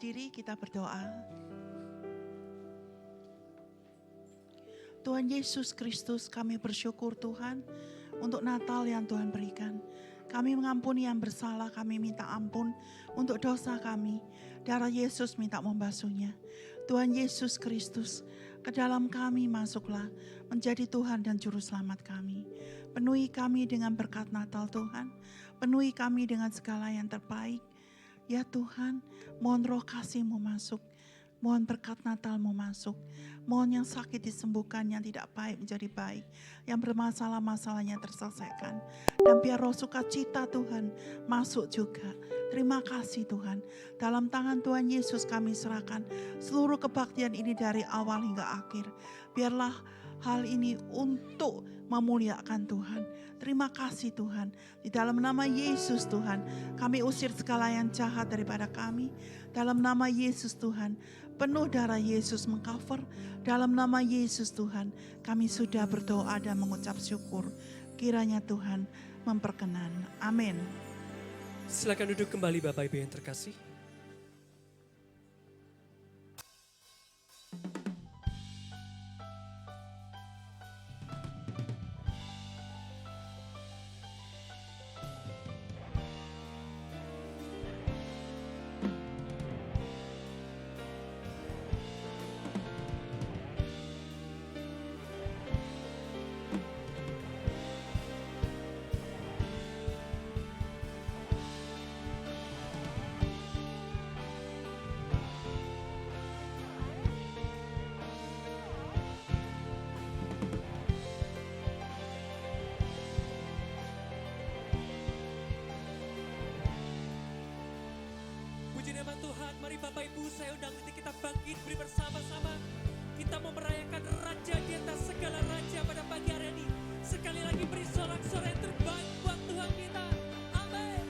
berdiri, kita berdoa. Tuhan Yesus Kristus, kami bersyukur Tuhan untuk Natal yang Tuhan berikan. Kami mengampuni yang bersalah, kami minta ampun untuk dosa kami. Darah Yesus minta membasuhnya. Tuhan Yesus Kristus, ke dalam kami masuklah menjadi Tuhan dan Juru Selamat kami. Penuhi kami dengan berkat Natal Tuhan. Penuhi kami dengan segala yang terbaik. Ya Tuhan, mohon roh kasih-Mu masuk. Mohon berkat Natal-Mu masuk. Mohon yang sakit disembuhkan, yang tidak baik menjadi baik. Yang bermasalah-masalahnya terselesaikan. Dan biar roh sukacita Tuhan masuk juga. Terima kasih Tuhan. Dalam tangan Tuhan Yesus kami serahkan seluruh kebaktian ini dari awal hingga akhir. Biarlah hal ini untuk memuliakan Tuhan. Terima kasih Tuhan. Di dalam nama Yesus Tuhan, kami usir segala yang jahat daripada kami. Dalam nama Yesus Tuhan, penuh darah Yesus mengcover. Dalam nama Yesus Tuhan, kami sudah berdoa dan mengucap syukur. Kiranya Tuhan memperkenan. Amin. Silakan duduk kembali Bapak Ibu yang terkasih. Nama Tuhan, mari Bapak Ibu saya undang kita bangkit beri bersama-sama. Kita mau merayakan Raja di atas segala raja pada pagi hari ini. Sekali lagi beri sorak-sorai yang terbaik buat Tuhan kita. Amin.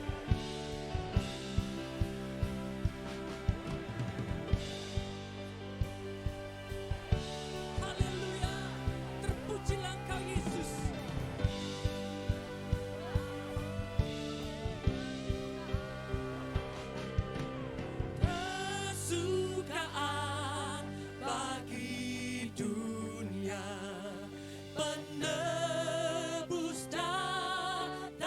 Haleluya. Terpujilah Engkau Yesus. Kesukaan bagi dunia, penebus datang.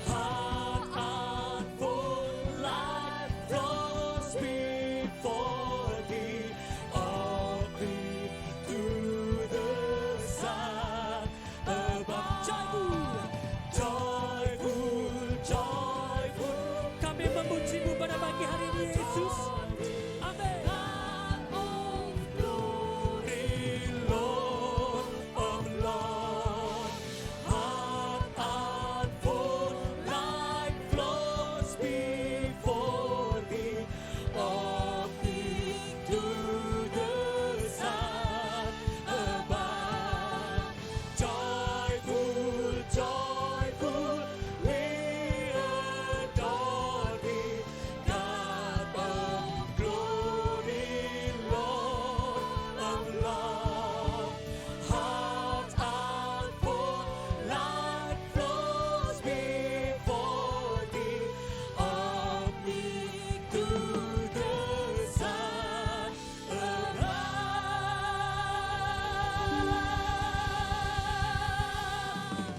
Heart and full life flows before thee. All thee to the sun above. Joyful. Kami memuji-Mu pada pagi hari ini, Yesus. Amin.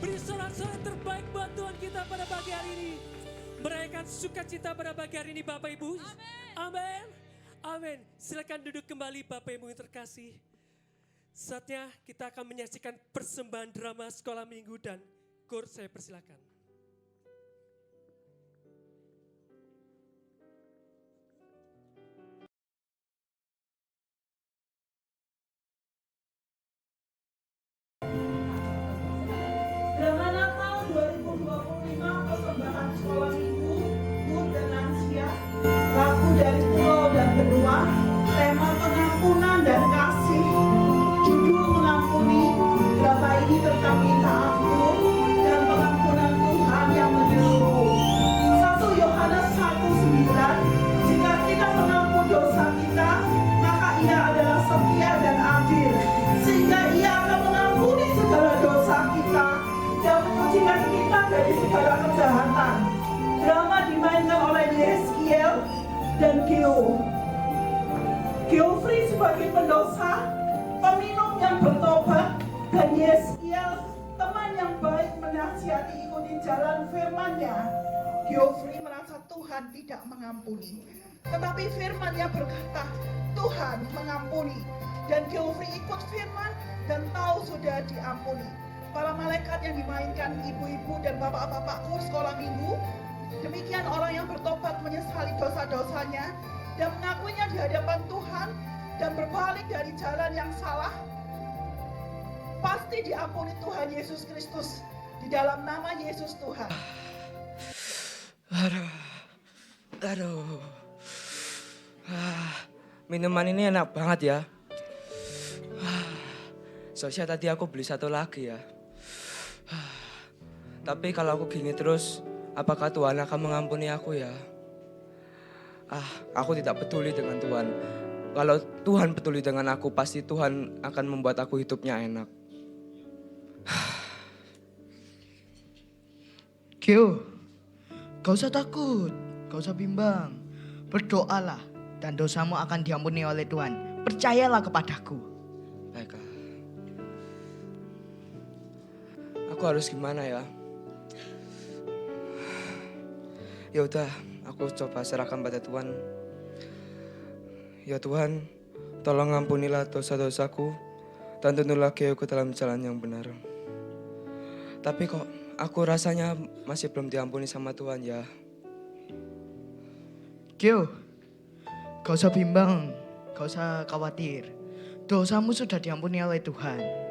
Beri sorak-sorai terbaik buat Tuhan kita pada pagi hari ini. Merayakan sukacita pada pagi hari ini Bapak Ibu. Amin. Amin. Silakan duduk kembali Bapak Ibu yang terkasih. Saatnya kita akan menyaksikan persembahan drama sekolah minggu dan KUR, saya persilakan. Drama Natal 2025 persembahan sekolah minggu, KUR dan lansia, lagu dari pulau dan benua, tema pengampunan dan kasih, judul mengampuni. Drama ini tentang minta ampun dan pengampunan Tuhan yang menyeluruh. 1 Yohanes 1:9, jika kita mengampun dosa kita, maka Ia adalah setia dan adil, sehingga Ia akan mengampuni segala dosa kita dan menyucikan kita dari segala kejahatan. Drama dimainkan oleh Yeskiel dan Geoffrey sebagai pendosa, peminum yang bertobat, dan Yeskiel teman yang baik menasihati ikuti jalan firman-Nya. Geoffrey merasa Tuhan tidak mengampuni, tetapi firman-Nya berkata Tuhan mengampuni, dan Geoffrey ikut firman dan tahu sudah diampuni. Para malaikat yang dimainkan ibu-ibu dan bapak-bapak KUR sekolah minggu, demikian orang yang bertobat menyesali dosa-dosanya dan mengakuinya di hadapan Tuhan dan berbalik dari jalan yang salah, pasti diampuni Tuhan Yesus Kristus di dalam nama Yesus Tuhan. Aduh. Minuman ini enak banget ya. Soalnya tadi aku beli satu lagi ya. Tapi kalau aku gini terus, apakah Tuhan akan mengampuni aku ya? Aku tidak peduli dengan Tuhan. Kalau Tuhan peduli dengan aku, pasti Tuhan akan membuat aku hidupnya enak. Gio, gak usah takut, gak usah bimbang. Berdoalah dan dosamu akan diampuni oleh Tuhan. Percayalah kepadaku. Baiklah. Aku harus gimana ya? Ya udah, aku coba serahkan pada Tuhan. Ya Tuhan, tolong ampunilah dosa-dosaku dan tuntunlah aku dalam jalan yang benar. Tapi kok aku rasanya masih belum diampuni sama Tuhan ya. Gio, gak usah bimbang, gak usah khawatir. Dosamu sudah diampuni oleh Tuhan. Amin.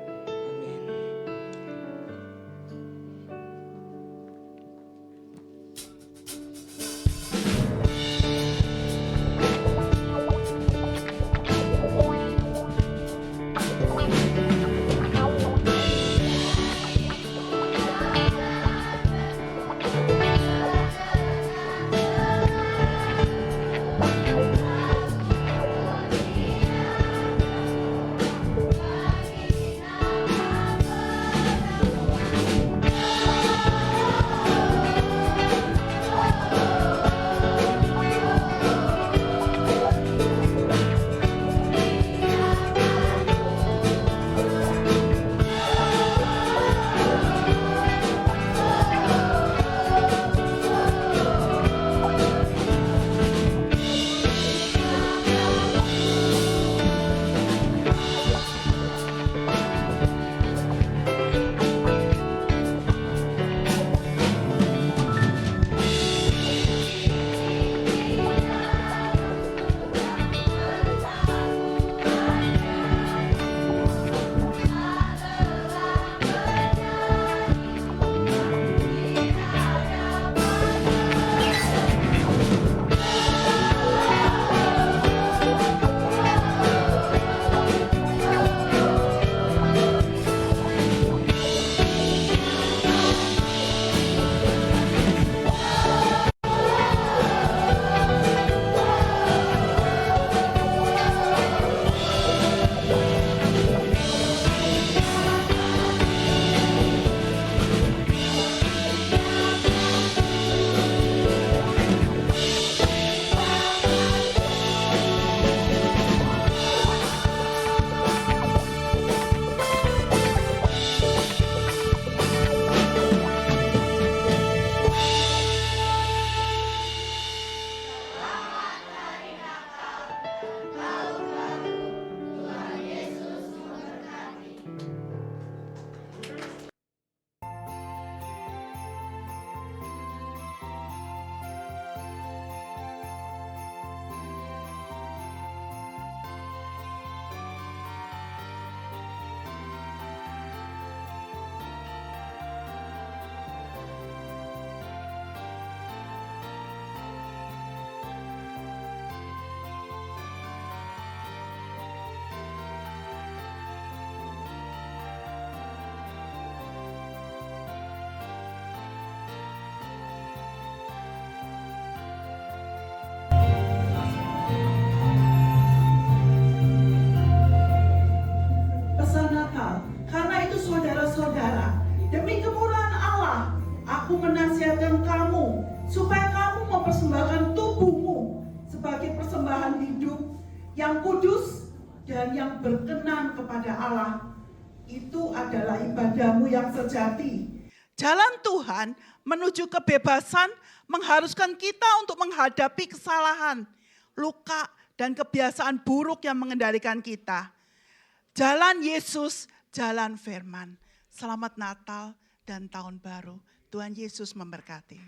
Aku menasihatkan kamu supaya kamu mempersembahkan tubuhmu sebagai persembahan hidup yang kudus dan yang berkenan kepada Allah. Itu adalah ibadahmu yang sejati. Jalan Tuhan menuju kebebasan mengharuskan kita untuk menghadapi kesalahan, luka, dan kebiasaan buruk yang mengendalikan kita. Jalan Yesus, jalan firman. Selamat Natal dan Tahun Baru. Tuhan Yesus memberkati.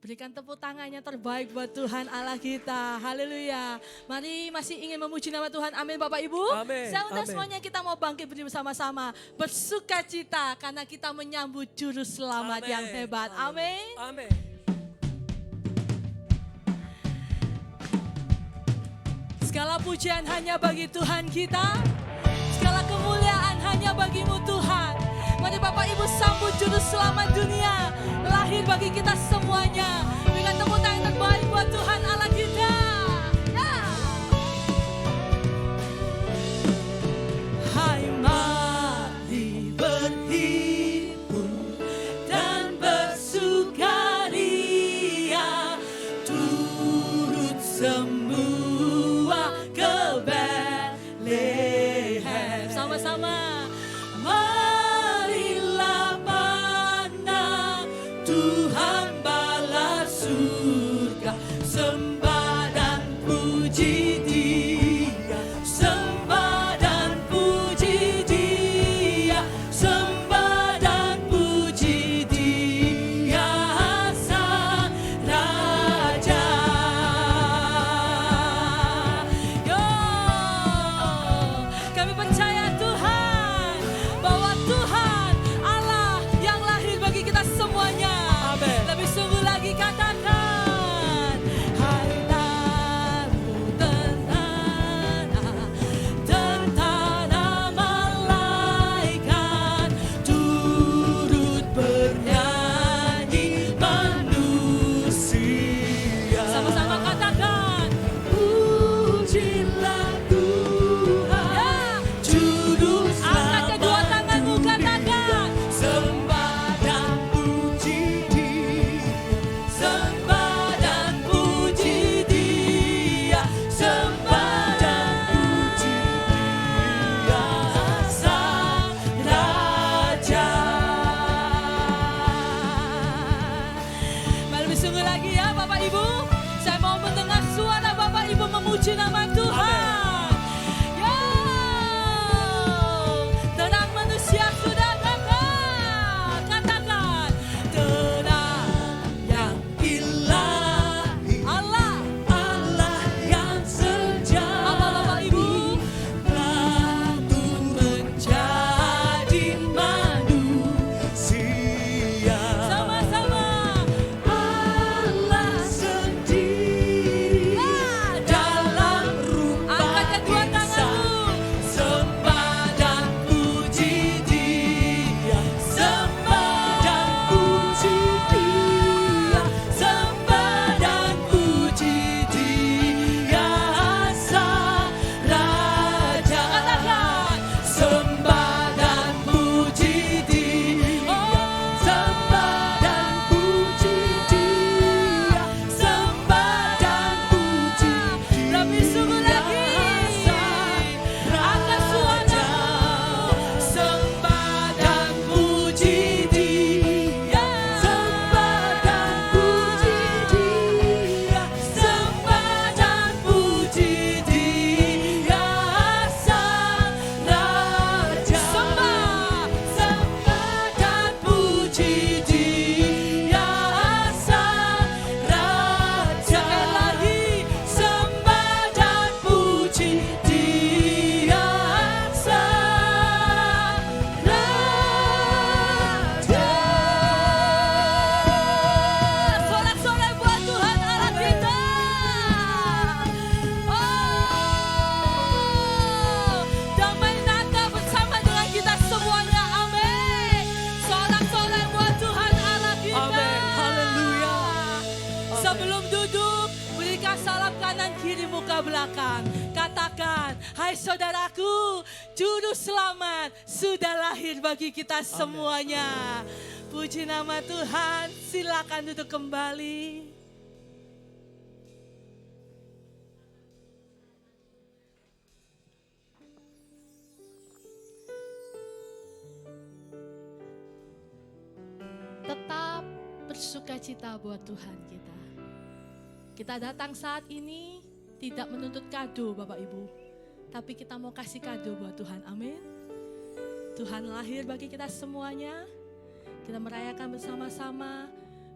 Berikan tepuk tangannya terbaik buat Tuhan Allah kita. Haleluya. Mari masih ingin memuji nama Tuhan. Amin Bapak Ibu. Amin, Saya undang amin. semuanya kita mau bangkit berdiri bersama-sama. Bersuka cita karena kita menyambut juru selamat Amin, yang hebat. Amin. Amin. Segala pujian hanya bagi Tuhan kita. Segala kemuliaan hanya bagimu Tuhan. Mari Bapak Ibu sambut juru selamat dunia. Lahir bagi kita semuanya. Berikan tepuk tangan yang terbaik buat Tuhan Allah kita. Ya. Hai mari berhibur dan bersukaria. Turut semua ke Betlehem. Sama-sama. Marilah pandang Tuhan balas surga. Sembah dan puji Dia. Sembah dan puji Dia. Sembah dan puji Dia Sang Raja. Yo, kami percaya Tuhan bahwa Tuhan Allah yang lahir bagi kita semuanya. Amin. Lebih sungguh lagi katakan, hai lalu tentara malaikat turut bernyanyi manusia. Sama-sama katakan, pujilah Tuhan, juru selamat. Angkat kedua tanganmu katakan, sembah dan puji Dia. Sembah dan puji Dia. Sembah dan puji Dia Sang Raja. Mari lebih sungguh lagi ya Bapak Ibu. Saya mau mendengar suara Bapak Ibu memuji nama Tuhan. Yo, terang manusia sudah datang. Katakan, terang yang ilahi. Allah yang sejati. Apa Bapak Ibu? Ratu menjadi manusia. Sama-sama. Allah sendiri dalam rupa angkat kedua tanganmu. Sembah dan puji Dia. Sembah dan puji Dia. Sembah dan puji Dia Sang Raja. Katakan, sembah dan puji Dia. Sembah dan puji Dia. Sembah dan puji Dia. Lebih sungguh lagi. Angkat suaramu. Sembah dan puji Dia. Sembah dan puji Dia. Sembah dan puji Dia Sang Raja. Sembah dan puji Dia Sang Raja. Sekali lagi, sembah dan puji Dia Sang Raja. Sorak-sorai buat Tuhan Allah kita. Oh, damai Natal bersama dengan kita semuanya. Amin. Sorak-sorai buat Tuhan Allah kita. Amin. Haleluya. Sebelum duduk, berikan salam kanan kiri muka belakang. Katakan, hai saudaraku, juru selamat sudah lahir bagi kita semuanya. Puji nama Tuhan, silakan duduk kembali. Tetap bersuka cita buat Tuhan kita. Kita datang saat ini tidak menuntut kado Bapak Ibu, tapi kita mau kasih kado buat Tuhan. Amin. Tuhan lahir bagi kita semuanya. Kita merayakan bersama-sama.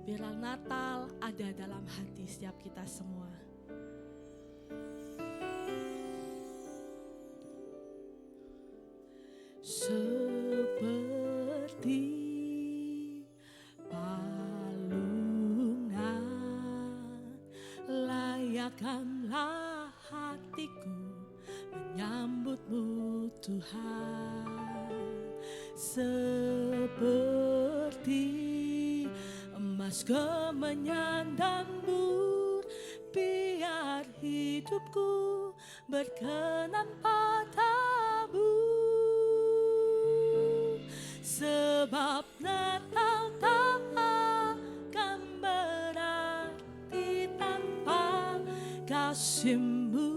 Biarlah Natal ada dalam hati setiap kita semua. Seperti palungan, layakkanlah hatiku menyambutmu Tuhan. Seperti emas kemenyan dan mur, biar hidupku berkenan padamu. Sebab Natal tak akan berarti tanpa kasih-Mu.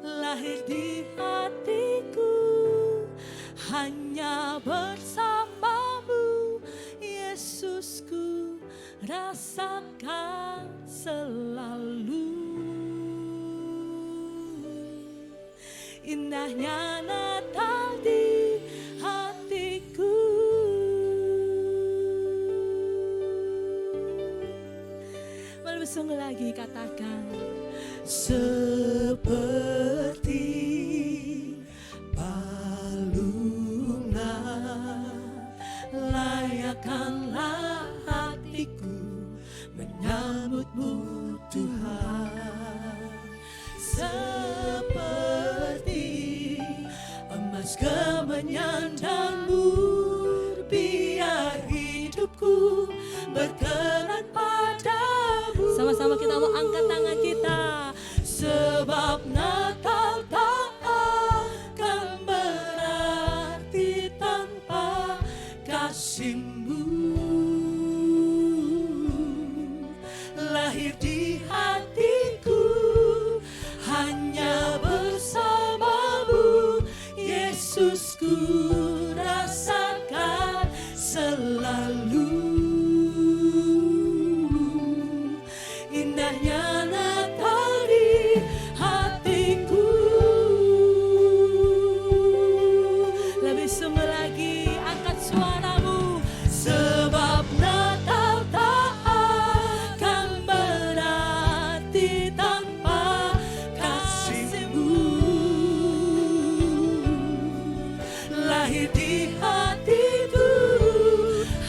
Lahir di hatiku hanya bersama-Mu, Yesusku, rasakan selalu. Indahnya Natal di hatiku. Mari bersungguh lagi katakan. Seperti palungan, layakkanlah hatiku menyambut-Mu Tuhan. Seperti emas kemenyan dan mur, biar hidupku berkenan padamu. Sama-sama kita mau angkat tangan kita. Sebab Natal tak akan berarti tanpa kasih-Mu. Lahir di hatiku hanya bersama-Mu, Yesusku, rasakan selalu. Indahnya Natal di hatiku. Lebih sungguh lagi, angkat suaramu. Sebab Natal tak akan berarti tanpa kasih-Mu. Lahir di hatiku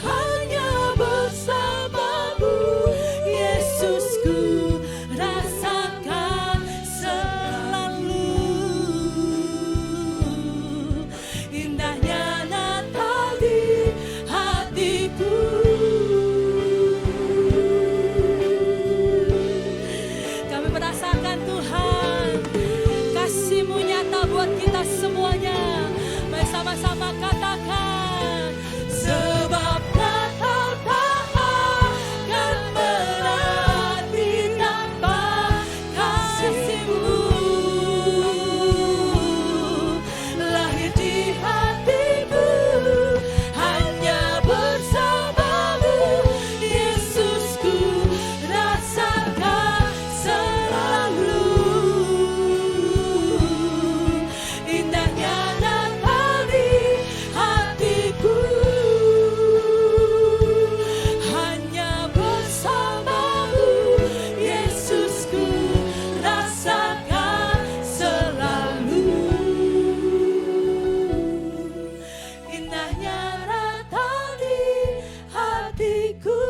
hanya bersama-Mu, Yesusku, rasakan selalu. Indahnya Natal di hatiku. Kami merasakan Tuhan, kasih-Mu nyata buat kita semuanya. Mari sama-sama katakan. Sebab Natal tak akan berarti tanpa kasih-Mu. Lahir di hatiku hanya bersama-Mu, Yesusku, rasakan selalu. Indahnya Natal di hatiku hanya bersama-Mu, Yesusku, rasakan selalu. Indahnya Natal di hatiku.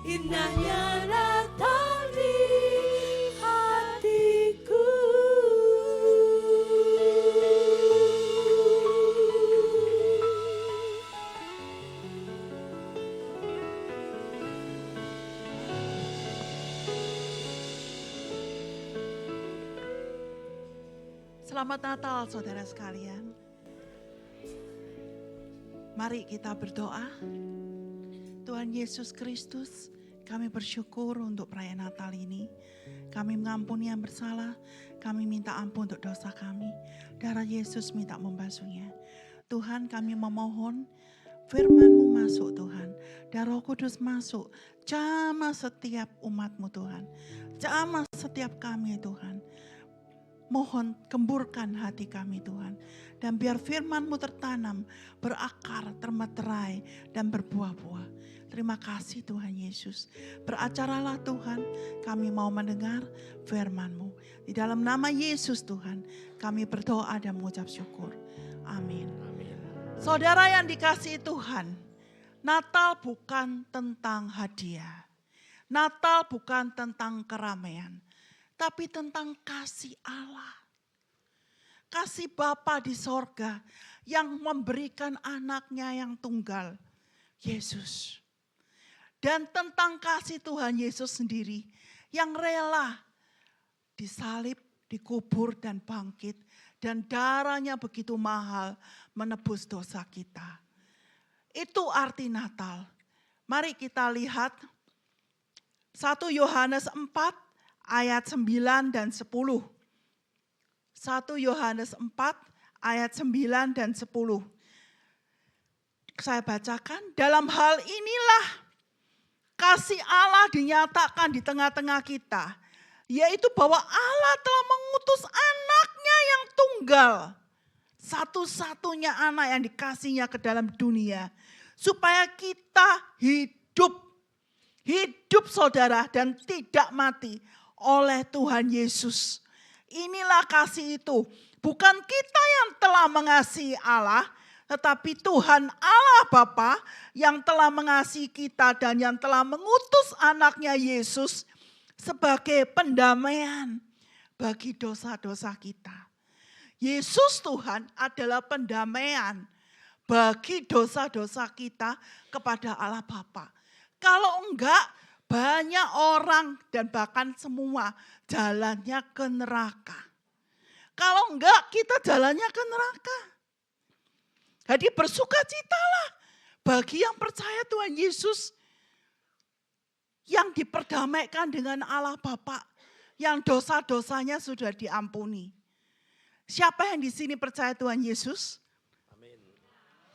Indahnya Natal di hatiku. Selamat Natal saudara sekalian. Mari kita berdoa. Tuhan Yesus Kristus, kami bersyukur untuk perayaan Natal ini. Kami mengampuni yang bersalah, kami minta ampun untuk dosa kami. Darah Yesus minta membasuhnya. Tuhan, kami memohon firman-Mu masuk Tuhan. Dan Roh Kudus masuk, jamah setiap umat-Mu Tuhan. Jamah setiap kami Tuhan. Mohon gemburkan hati kami Tuhan. Dan biar firman-Mu tertanam, berakar, termeterai, dan berbuah-buah. Terima kasih Tuhan Yesus. Beracaralah Tuhan, kami mau mendengar firman-Mu. Di dalam nama Yesus Tuhan, kami berdoa dan mengucap syukur. Amin. Saudara yang dikasihi Tuhan, Natal bukan tentang hadiah. Natal bukan tentang keramaian, tapi tentang kasih Allah. Kasih Bapa di sorga yang memberikan anaknya yang tunggal, Yesus. Dan tentang kasih Tuhan Yesus sendiri yang rela disalib, dikubur dan bangkit. Dan darahnya begitu mahal menebus dosa kita. Itu arti Natal. Mari kita lihat 1 Yohanes 4 ayat 9 dan 10. 1 Yohanes 4 ayat 9 dan 10. Saya bacakan, dalam hal inilah kasih Allah dinyatakan di tengah-tengah kita, yaitu bahwa Allah telah mengutus anaknya yang tunggal, satu-satunya anak yang dikasihnya ke dalam dunia, supaya kita hidup saudara, dan tidak mati oleh Tuhan Yesus. Inilah kasih itu, bukan kita yang telah mengasihi Allah, tetapi Tuhan Allah Bapa yang telah mengasihi kita dan yang telah mengutus anaknya Yesus sebagai pendamaian bagi dosa-dosa kita. Yesus Tuhan adalah pendamaian bagi dosa-dosa kita kepada Allah Bapa. Kalau enggak, banyak orang dan bahkan semua jalannya ke neraka. Kalau enggak, kita jalannya ke neraka. Jadi bersukacitalah bagi yang percaya Tuhan Yesus, yang diperdamaikan dengan Allah Bapa, yang dosa-dosanya sudah diampuni. Siapa yang di sini percaya Tuhan Yesus? Amin.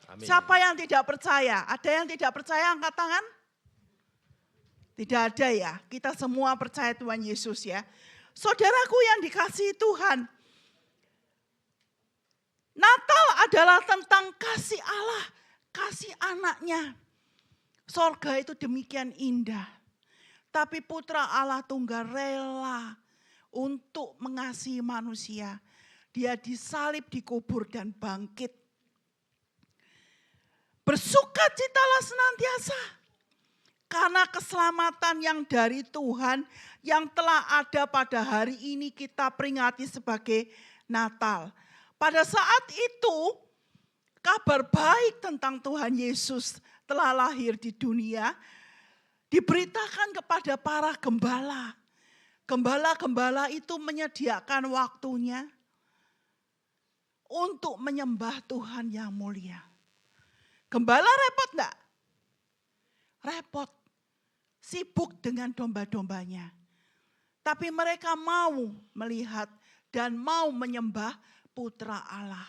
Amin. Siapa yang tidak percaya? Ada yang tidak percaya, angkat tangan? Tidak ada ya, kita semua percaya Tuhan Yesus ya. Saudaraku yang dikasihi Tuhan, Natal adalah tentang kasih Allah, kasih anaknya. Sorga itu demikian indah. Tapi putra Allah tunggal rela untuk mengasihi manusia. Dia disalib, dikubur dan bangkit. Bersukacitalah senantiasa. Karena keselamatan yang dari Tuhan yang telah ada pada hari ini kita peringati sebagai Natal. Pada saat itu kabar baik tentang Tuhan Yesus telah lahir di dunia diberitakan kepada para gembala. Gembala-gembala itu menyediakan waktunya untuk menyembah Tuhan yang mulia. Gembala repot enggak? Repot. Sibuk dengan domba-dombanya. Tapi mereka mau melihat dan mau menyembah putra Allah.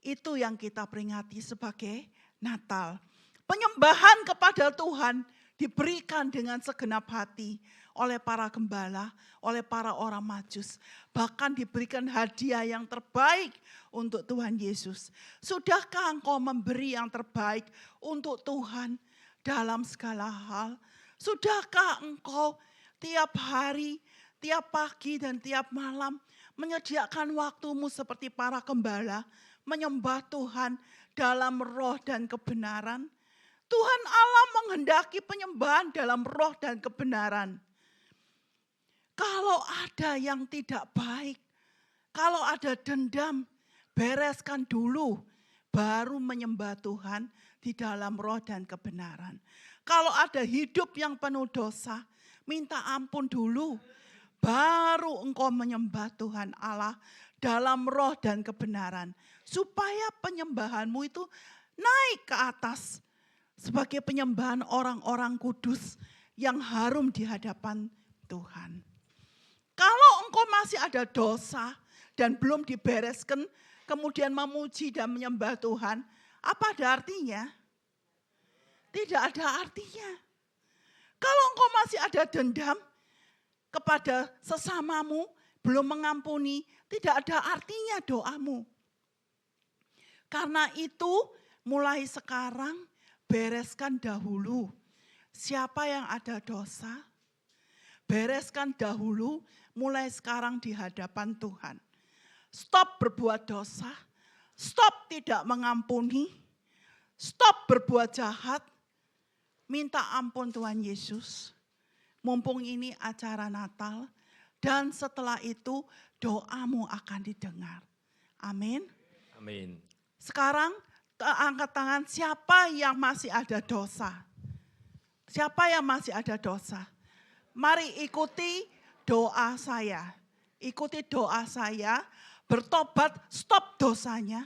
Itu yang kita peringati sebagai Natal. Penyembahan kepada Tuhan diberikan dengan segenap hati oleh para gembala, oleh para orang Majus. Bahkan diberikan hadiah yang terbaik untuk Tuhan Yesus. Sudahkah engkau memberi yang terbaik untuk Tuhan dalam segala hal? Sudahkah engkau tiap hari, tiap pagi dan tiap malam menyediakan waktumu seperti para gembala, menyembah Tuhan dalam roh dan kebenaran? Tuhan Allah menghendaki penyembahan dalam roh dan kebenaran. Kalau ada yang tidak baik, kalau ada dendam, bereskan dulu, baru menyembah Tuhan di dalam roh dan kebenaran. Kalau ada hidup yang penuh dosa, minta ampun dulu, baru engkau menyembah Tuhan Allah dalam roh dan kebenaran. Supaya penyembahanmu itu naik ke atas sebagai penyembahan orang-orang kudus yang harum di hadapan Tuhan. Kalau engkau masih ada dosa dan belum dibereskan, kemudian memuji dan menyembah Tuhan, apa ada artinya? Tidak ada artinya. Kalau engkau masih ada dendam kepada sesamamu, belum mengampuni, tidak ada artinya doamu. Karena itu mulai sekarang bereskan dahulu. Siapa yang ada dosa, bereskan dahulu mulai sekarang di hadapan Tuhan. Stop berbuat dosa, stop tidak mengampuni, stop berbuat jahat. Minta ampun Tuhan Yesus. Mumpung ini acara Natal dan setelah itu doamu akan didengar. Amin. Amin. Sekarang angkat tangan siapa yang masih ada dosa. Siapa yang masih ada dosa? Mari ikuti doa saya. Ikuti doa saya, bertobat, stop dosanya.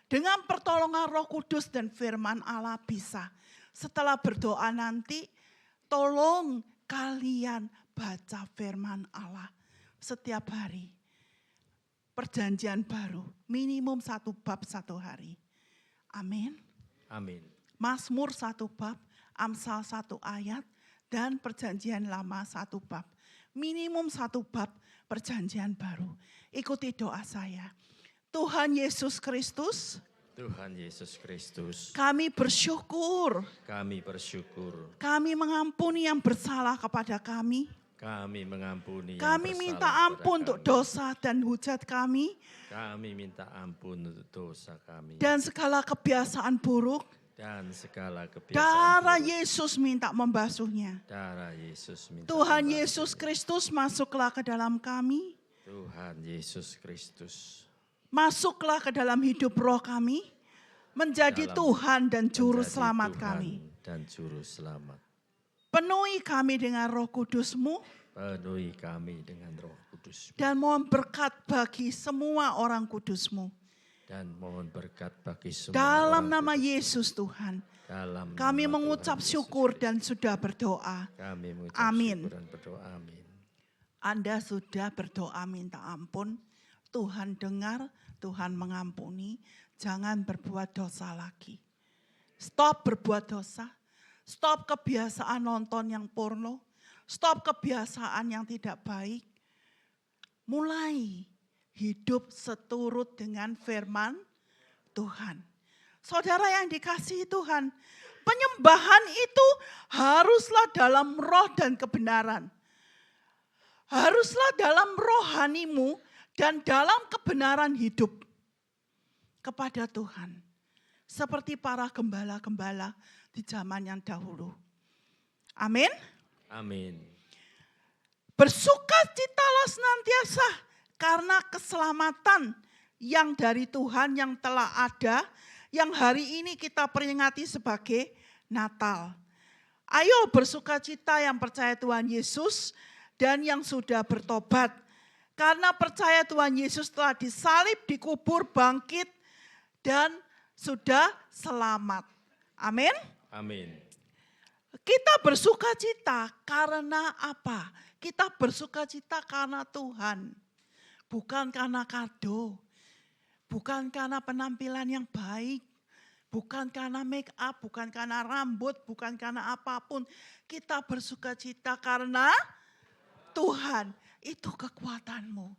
Dengan pertolongan Roh Kudus dan firman Allah bisa. Setelah berdoa nanti, tolong kalian baca firman Allah setiap hari. Perjanjian baru, minimum 1 bab 1 hari. Amin. Amin. Mazmur 1 bab, Amsal 1 ayat, dan perjanjian lama 1 bab. Minimum 1 bab perjanjian baru. Ikuti doa saya. Tuhan Yesus Kristus, Tuhan Yesus Kristus, kami bersyukur. kami bersyukur. Kami mengampuni yang bersalah kepada kami. Kami mengampuni yang Kami bersalah minta kepada ampun untuk kami. dosa dan hujat kami. Kami minta ampun untuk dosa kami. Dan segala kebiasaan buruk. Dan segala kebiasaan Darah buruk. Yesus minta membasuhnya. Darah Yesus minta Tuhan membasuh. Yesus Kristus masuklah ke dalam kami. Tuhan Yesus Kristus. Masuklah ke dalam hidup roh kami. Menjadi Dalam- Tuhan dan Juru menjadi Selamat Tuhan kami. Dan Juru Selamat. Penuhi kami dengan roh kudus-Mu. Penuhi kami dengan Roh Kudus. Dan mohon berkat bagi semua orang kudus-Mu. Dan mohon berkat bagi semua Dalam orang nama kudus. Yesus Tuhan. Dalam Kami nama mengucap Tuhan Yesus syukur Kristus. dan sudah berdoa. Kami mengucap Amin. syukur dan berdoa. Amin. Anda sudah berdoa minta ampun. Tuhan dengar, Tuhan mengampuni. Jangan berbuat dosa lagi. Stop berbuat dosa. Stop kebiasaan nonton yang porno. Stop kebiasaan yang tidak baik. Mulai hidup seturut dengan firman Tuhan. Saudara yang dikasihi Tuhan, penyembahan itu haruslah dalam roh dan kebenaran. Haruslah dalam rohanimu dan dalam kebenaran hidup kepada Tuhan. Seperti para gembala-gembala di zaman yang dahulu. Amin. Amin. Bersukacitalah senantiasa karena keselamatan yang dari Tuhan yang telah ada, yang hari ini kita peringati sebagai Natal. Ayo bersukacita yang percaya Tuhan Yesus dan yang sudah bertobat. Karena percaya Tuhan Yesus telah disalib, dikubur, bangkit, dan sudah selamat. Amin. Amin. Kita bersukacita karena apa? Kita bersukacita karena Tuhan. Bukan karena kado. Bukan karena penampilan yang baik. Bukan karena make up, bukan karena rambut, bukan karena apapun. Kita bersukacita karena Tuhan. Itu kekuatanmu.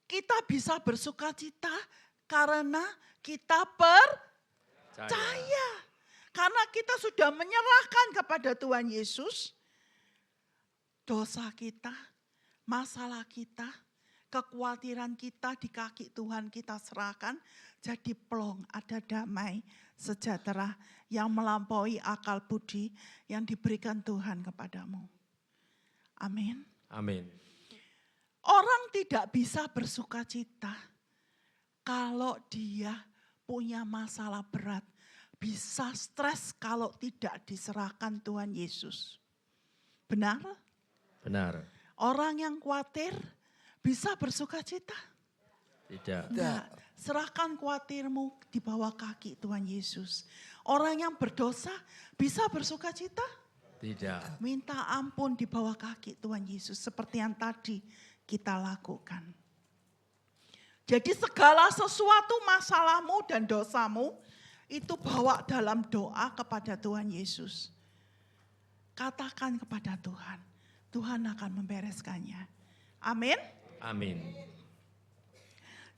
Kita bisa bersukacita karena kita percaya. Karena kita sudah menyerahkan kepada Tuhan Yesus. Dosa kita, masalah kita, kekhawatiran kita di kaki Tuhan kita serahkan. Jadi plong, ada damai, sejahtera yang melampaui akal budi yang diberikan Tuhan kepadamu. Amin. Amin. Orang tidak bisa bersukacita kalau dia punya masalah berat. Bisa stres kalau tidak diserahkan Tuhan Yesus. Benar? Benar. Orang yang khawatir bisa bersukacita? Tidak. Enggak. Serahkan khawatirmu di bawah kaki Tuhan Yesus. Orang yang berdosa bisa bersukacita? Tidak. Minta ampun di bawah kaki Tuhan Yesus seperti yang tadi kita lakukan. Jadi segala sesuatu masalahmu dan dosamu itu bawa dalam doa kepada Tuhan Yesus. Katakan kepada Tuhan, Tuhan akan membereskannya. Amin. Amin.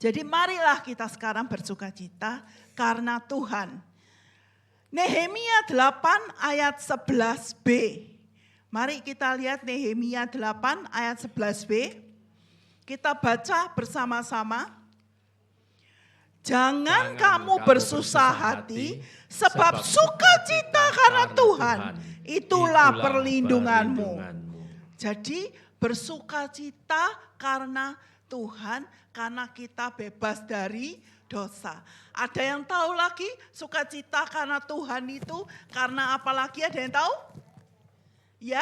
Jadi marilah kita sekarang bersuka cita karena Tuhan. Nehemia 8 ayat 11b. Mari kita lihat Nehemia 8 ayat 11b. Kita baca bersama-sama. Jangan kamu bersusah hati, sebab sukacita karena Tuhan, itulah perlindunganmu. Jadi bersukacita karena Tuhan, karena kita bebas dari dosa. Ada yang tahu lagi sukacita karena Tuhan itu karena apa lagi, ada yang tahu? Ya?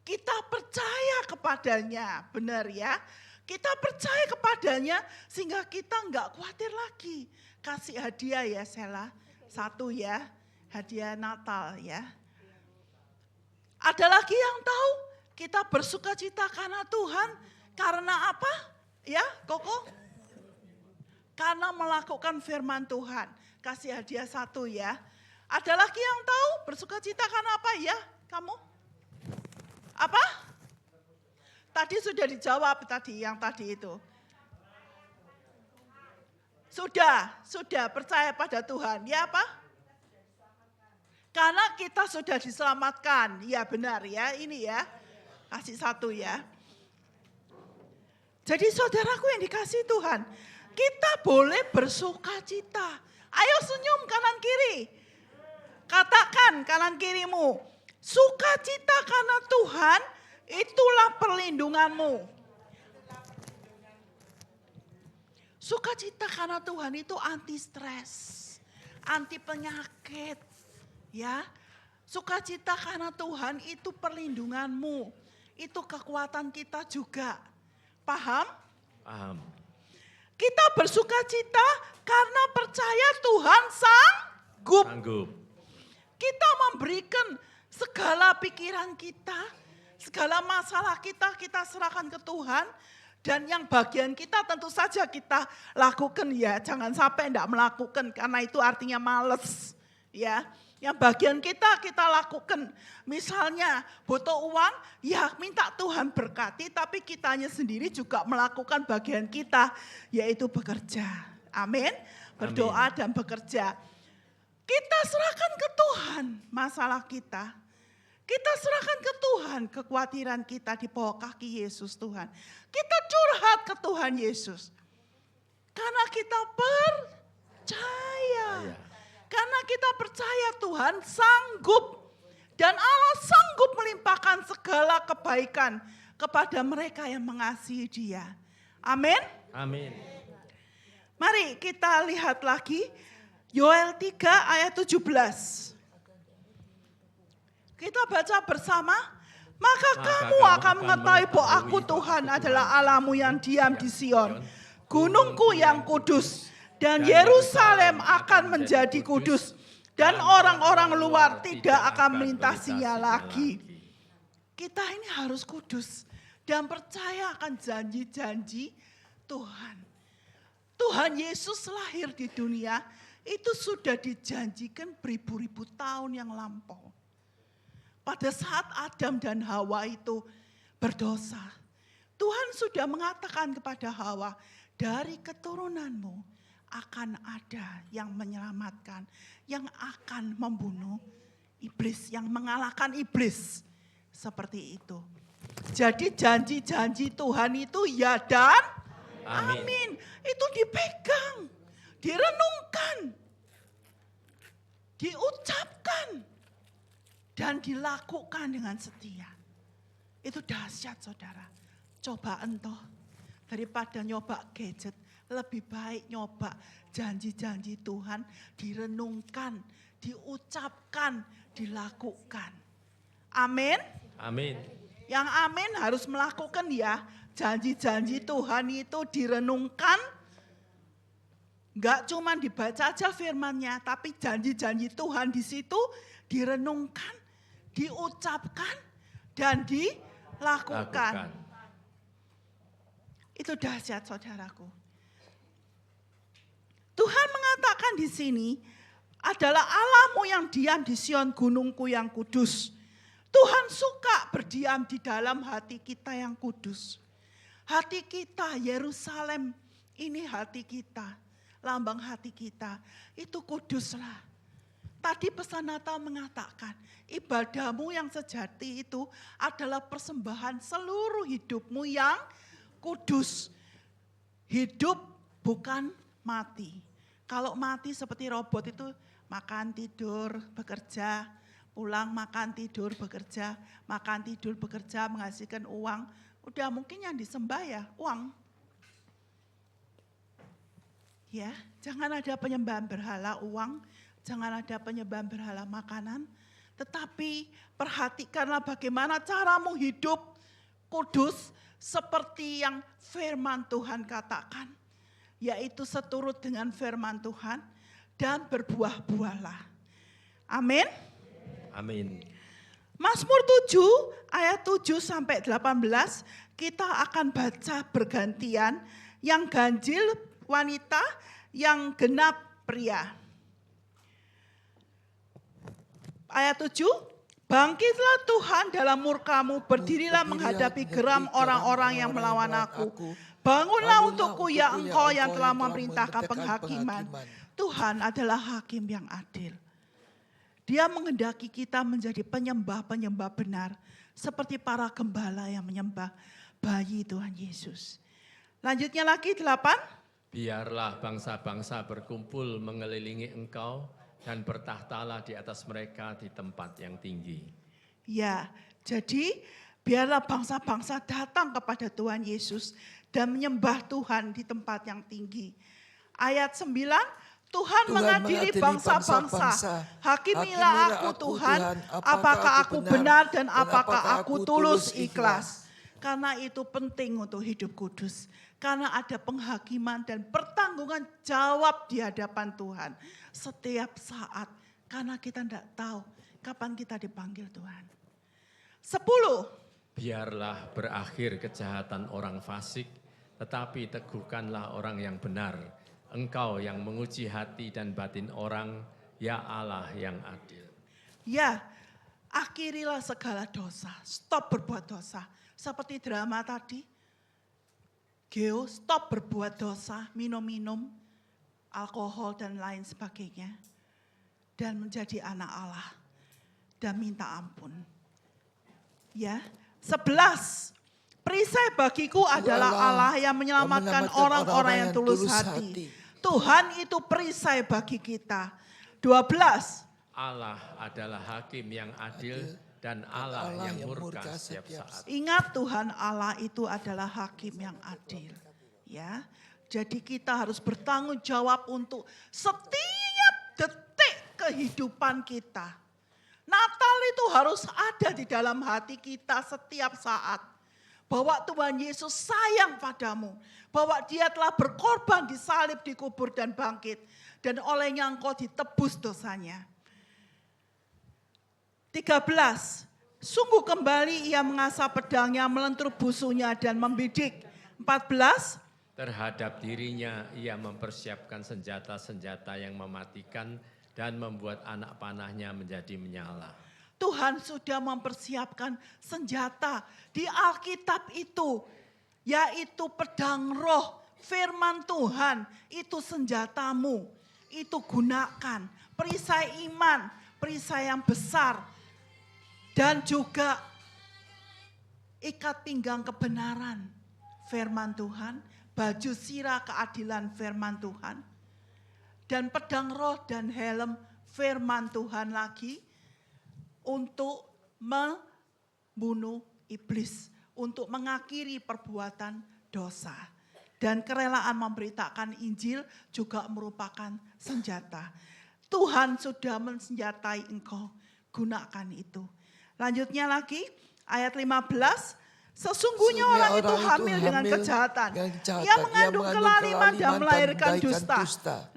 Kita percaya kepadanya, benar ya? Kita percaya kepadanya sehingga kita enggak khawatir lagi. Kasih hadiah ya Sela, 1 ya, hadiah Natal ya. Ada lagi yang tahu kita bersukacita karena Tuhan, karena apa? Ya, Koko? Karena melakukan firman Tuhan. Kasih hadiah 1 ya. Ada lagi yang tahu bersukacita karena apa ya? Kamu? Apa? Tadi sudah dijawab tadi, yang tadi itu. Sudah percaya pada Tuhan. Ya apa? Karena kita sudah diselamatkan. Ya benar ya, ini ya. Kasih 1 ya. Jadi saudaraku yang dikasihi Tuhan, kita boleh bersuka cita. Ayo senyum kanan kiri. Katakan kanan kirimu, sukacita karena Tuhan, itulah perlindunganmu. Sukacita karena Tuhan itu anti stres, anti penyakit, ya. Sukacita karena Tuhan itu perlindunganmu, itu kekuatan kita juga. Paham? Paham. Kita bersukacita karena percaya Tuhan sanggup. Sanggup. Kita memberikan segala pikiran kita, segala masalah kita serahkan ke Tuhan. Dan yang bagian kita tentu saja kita lakukan ya. Jangan sampai tidak melakukan karena itu artinya males. Ya, yang bagian kita lakukan. Misalnya butuh uang, ya minta Tuhan berkati. Tapi kitanya sendiri juga melakukan bagian kita, yaitu bekerja. Amin. Berdoa dan bekerja. Kita serahkan ke Tuhan masalah kita. Kita serahkan ke Tuhan kekhawatiran kita di bawah kaki Yesus Tuhan. Kita curhat ke Tuhan Yesus. Karena kita percaya. Karena kita percaya Tuhan sanggup. Dan Allah sanggup melimpahkan segala kebaikan kepada mereka yang mengasihi Dia. Amin. Amin. Mari kita lihat lagi Yoel 3 ayat 17. Kita baca bersama. Maka kamu akan mengetahui bahwa aku Tuhan adalah Allahmu yang diam di Sion, gunungku yang kudus. Dan Yerusalem akan menjadi kudus. Dan orang-orang luar tidak akan melintasinya lagi. Kita ini harus kudus. Dan percaya akan janji-janji Tuhan. Tuhan Yesus lahir di dunia itu sudah dijanjikan beribu-ribu tahun yang lampau. Pada saat Adam dan Hawa itu berdosa, Tuhan sudah mengatakan kepada Hawa, dari keturunanmu akan ada yang menyelamatkan, yang akan membunuh iblis, yang mengalahkan iblis. Seperti itu. Jadi janji-janji Tuhan itu ya dan amin. Itu dipegang, direnungkan, diucapkan. Dan dilakukan dengan setia. Itu dahsyat saudara. Coba entoh. Daripada nyoba gadget. Lebih baik nyoba janji-janji Tuhan. Direnungkan. Diucapkan. Dilakukan. Amin. Amin. Yang amin harus melakukan ya. Janji-janji Tuhan itu direnungkan. Enggak cuma dibaca aja firman-Nya. Tapi janji-janji Tuhan di situ direnungkan. Diucapkan dan dilakukan. Itu dahsyat saudaraku. Tuhan mengatakan di sini adalah Allahmu yang diam di Sion, gunungku yang kudus. Tuhan suka berdiam di dalam hati kita yang kudus. Hati kita, Yerusalem, ini hati kita, lambang hati kita, itu kuduslah. Tadi pesan Natal mengatakan, ibadahmu yang sejati itu adalah persembahan seluruh hidupmu yang kudus. Hidup bukan mati. Kalau mati seperti robot itu makan, tidur, bekerja, pulang, makan, tidur, bekerja, makan, tidur, bekerja, menghasilkan uang. Udah mungkin yang disembah ya uang. Ya, jangan ada penyembahan berhala uang, jangan ada penyembahan berhala makanan. Tetapi perhatikanlah bagaimana caramu hidup kudus seperti yang firman Tuhan katakan. Yaitu seturut dengan firman Tuhan dan berbuah-buahlah. Amin. Amin. Mazmur 7 ayat 7 sampai 18 kita akan baca bergantian, yang ganjil wanita, yang genap pria. Ayat 7, bangkitlah Tuhan dalam murka-Mu, berdirilah menghadapi geram orang-orang yang melawan aku. Bangunlah untukku ya Engkau yang telah memerintahkan penghakiman. Tuhan adalah hakim yang adil. Dia menghendaki kita menjadi penyembah-penyembah benar. Seperti para gembala yang menyembah bayi Tuhan Yesus. Lanjutnya lagi 8. Biarlah bangsa-bangsa berkumpul mengelilingi Engkau dan bertahtalah di atas mereka di tempat yang tinggi. Ya, jadi biarlah bangsa-bangsa datang kepada Tuhan Yesus dan menyembah Tuhan di tempat yang tinggi. Ayat 9, Tuhan mengadili bangsa-bangsa. Hakimilah aku Tuhan, apakah aku benar dan apakah aku tulus ikhlas. Karena itu penting untuk hidup kudus. Karena ada penghakiman dan pertanggungan jawab di hadapan Tuhan. Setiap saat, karena kita tidak tahu kapan kita dipanggil Tuhan. 10. Biarlah berakhir kejahatan orang fasik, tetapi teguhkanlah orang yang benar. Engkau yang menguji hati dan batin orang, ya Allah yang adil. Ya, akhirilah segala dosa, stop berbuat dosa. Seperti drama tadi, Geo stop berbuat dosa, minum-minum, alkohol dan lain sebagainya. Dan menjadi anak Allah dan minta ampun. Ya, 11. Perisai bagiku adalah Allah yang menyelamatkan orang-orang yang tulus hati. Tuhan itu perisai bagi kita. 12. Allah adalah hakim yang adil dan Allah yang murka setiap saat. Ingat Tuhan Allah itu adalah hakim yang adil. Ya, jadi kita harus bertanggung jawab untuk setiap detik kehidupan kita. Natal itu harus ada di dalam hati kita setiap saat. Bahwa Tuhan Yesus sayang padamu. Bahwa dia telah berkorban, disalib, dikubur dan bangkit. Dan olehnya engkau ditebus dosanya. 13. Sungguh kembali ia mengasah pedangnya, melentur busunya dan membidik. 14. Terhadap dirinya ia mempersiapkan senjata-senjata yang mematikan dan membuat anak panahnya menjadi menyala. Tuhan sudah mempersiapkan senjata di Alkitab itu, yaitu pedang roh, firman Tuhan, itu senjatamu, itu gunakan. Perisai iman, perisai yang besar, dan juga ikat pinggang kebenaran, firman Tuhan, baju sirah keadilan firman Tuhan, dan pedang roh dan helm firman Tuhan lagi, untuk membunuh iblis, untuk mengakhiri perbuatan dosa. Dan kerelaan memberitakan Injil juga merupakan senjata. Tuhan sudah mensenjatai engkau, gunakan itu. Lanjutnya lagi, ayat 15. Sesungguhnya orang itu hamil dengan kejahatan. Ia mengandung kelaliman dan melahirkan dusta.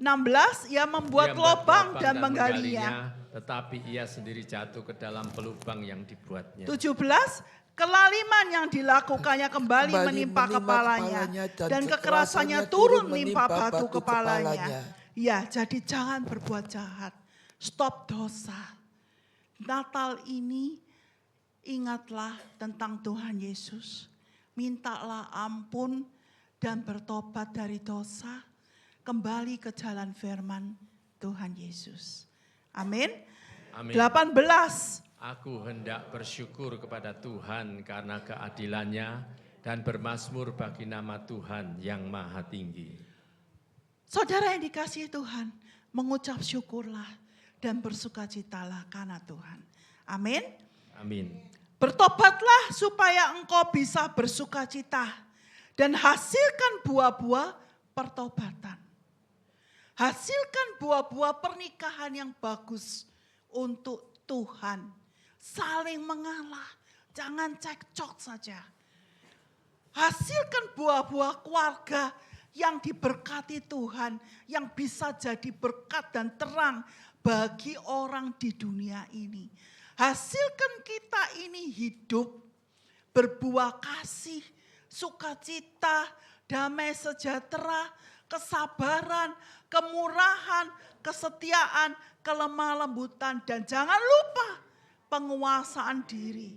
16, ia membuat lubang dan menggalinya. Tetapi ia sendiri jatuh ke dalam pelubang yang dibuatnya. 17, kelaliman yang dilakukannya kembali menimpa kepalanya. Dan kekerasannya turun menimpa batu kepalanya. Ya, jadi jangan berbuat jahat. Stop dosa. Natal ini ingatlah tentang Tuhan Yesus. Mintalah ampun dan bertobat dari dosa. Kembali ke jalan firman Tuhan Yesus. Amin. Amin. 18. Aku hendak bersyukur kepada Tuhan karena keadilannya dan bermazmur bagi nama Tuhan yang maha tinggi. Saudara yang dikasihi Tuhan, mengucap syukurlah dan bersukacitalah karena Tuhan. Amin. Amin. Bertobatlah supaya engkau bisa bersukacita dan hasilkan buah-buah pertobatan. Hasilkan buah-buah pernikahan yang bagus untuk Tuhan. Saling mengalah, jangan cekcok saja. Hasilkan buah-buah keluarga yang diberkati Tuhan, yang bisa jadi berkat dan terang bagi orang di dunia ini. Hasilkan kita ini hidup, berbuah kasih, sukacita, damai sejahtera, kesabaran, kemurahan, kesetiaan, kelemah lembutan, dan jangan lupa penguasaan diri.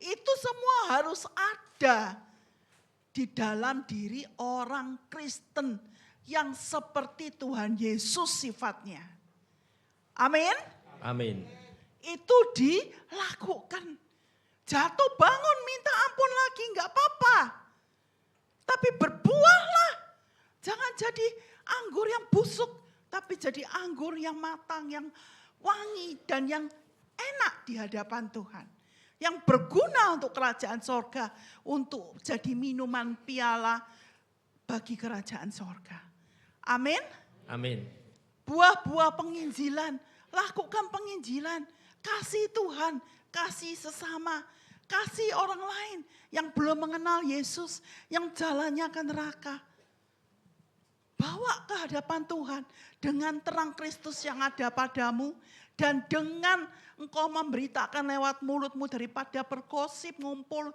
Itu semua harus ada di dalam diri orang Kristen yang seperti Tuhan Yesus sifatnya. Amin. Amin. Itu dilakukan. Jatuh bangun minta ampun lagi enggak apa-apa. Tapi berbuahlah. Jangan jadi anggur yang busuk, tapi jadi anggur yang matang, yang wangi dan yang enak di hadapan Tuhan. Yang berguna untuk kerajaan sorga, untuk jadi minuman piala bagi kerajaan sorga. Amin. Amin. Buah-buah penginjilan, lakukan penginjilan. Kasih Tuhan, kasih sesama, kasih orang lain yang belum mengenal Yesus, yang jalannya ke neraka. Bawa ke hadapan Tuhan dengan terang Kristus yang ada padamu. Dan dengan engkau memberitakan lewat mulutmu daripada bergosip, ngumpul,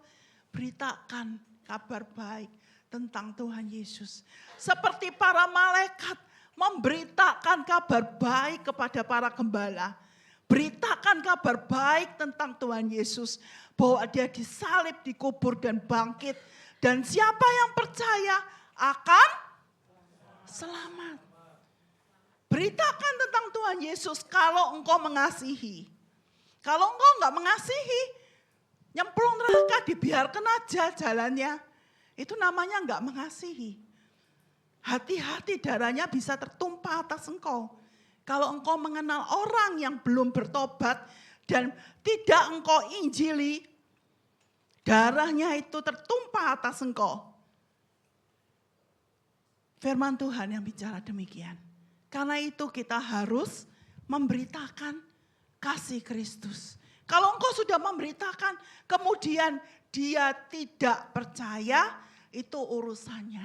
beritakan kabar baik tentang Tuhan Yesus. Seperti para malaikat memberitakan kabar baik kepada para gembala. Beritakan kabar baik tentang Tuhan Yesus. Bahwa dia disalib, dikubur dan bangkit. Dan siapa yang percaya akan selamat. Beritakan tentang Tuhan Yesus kalau engkau mengasihi. Kalau engkau enggak mengasihi, nyemplung neraka dibiarkan aja jalannya. Itu namanya enggak mengasihi. Hati-hati darahnya bisa tertumpah atas engkau. Kalau engkau mengenal orang yang belum bertobat dan tidak engkau injili, darahnya itu tertumpah atas engkau. Firman Tuhan yang bicara demikian. Karena itu kita harus memberitakan kasih Kristus. Kalau engkau sudah memberitakan, kemudian dia tidak percaya, itu urusannya.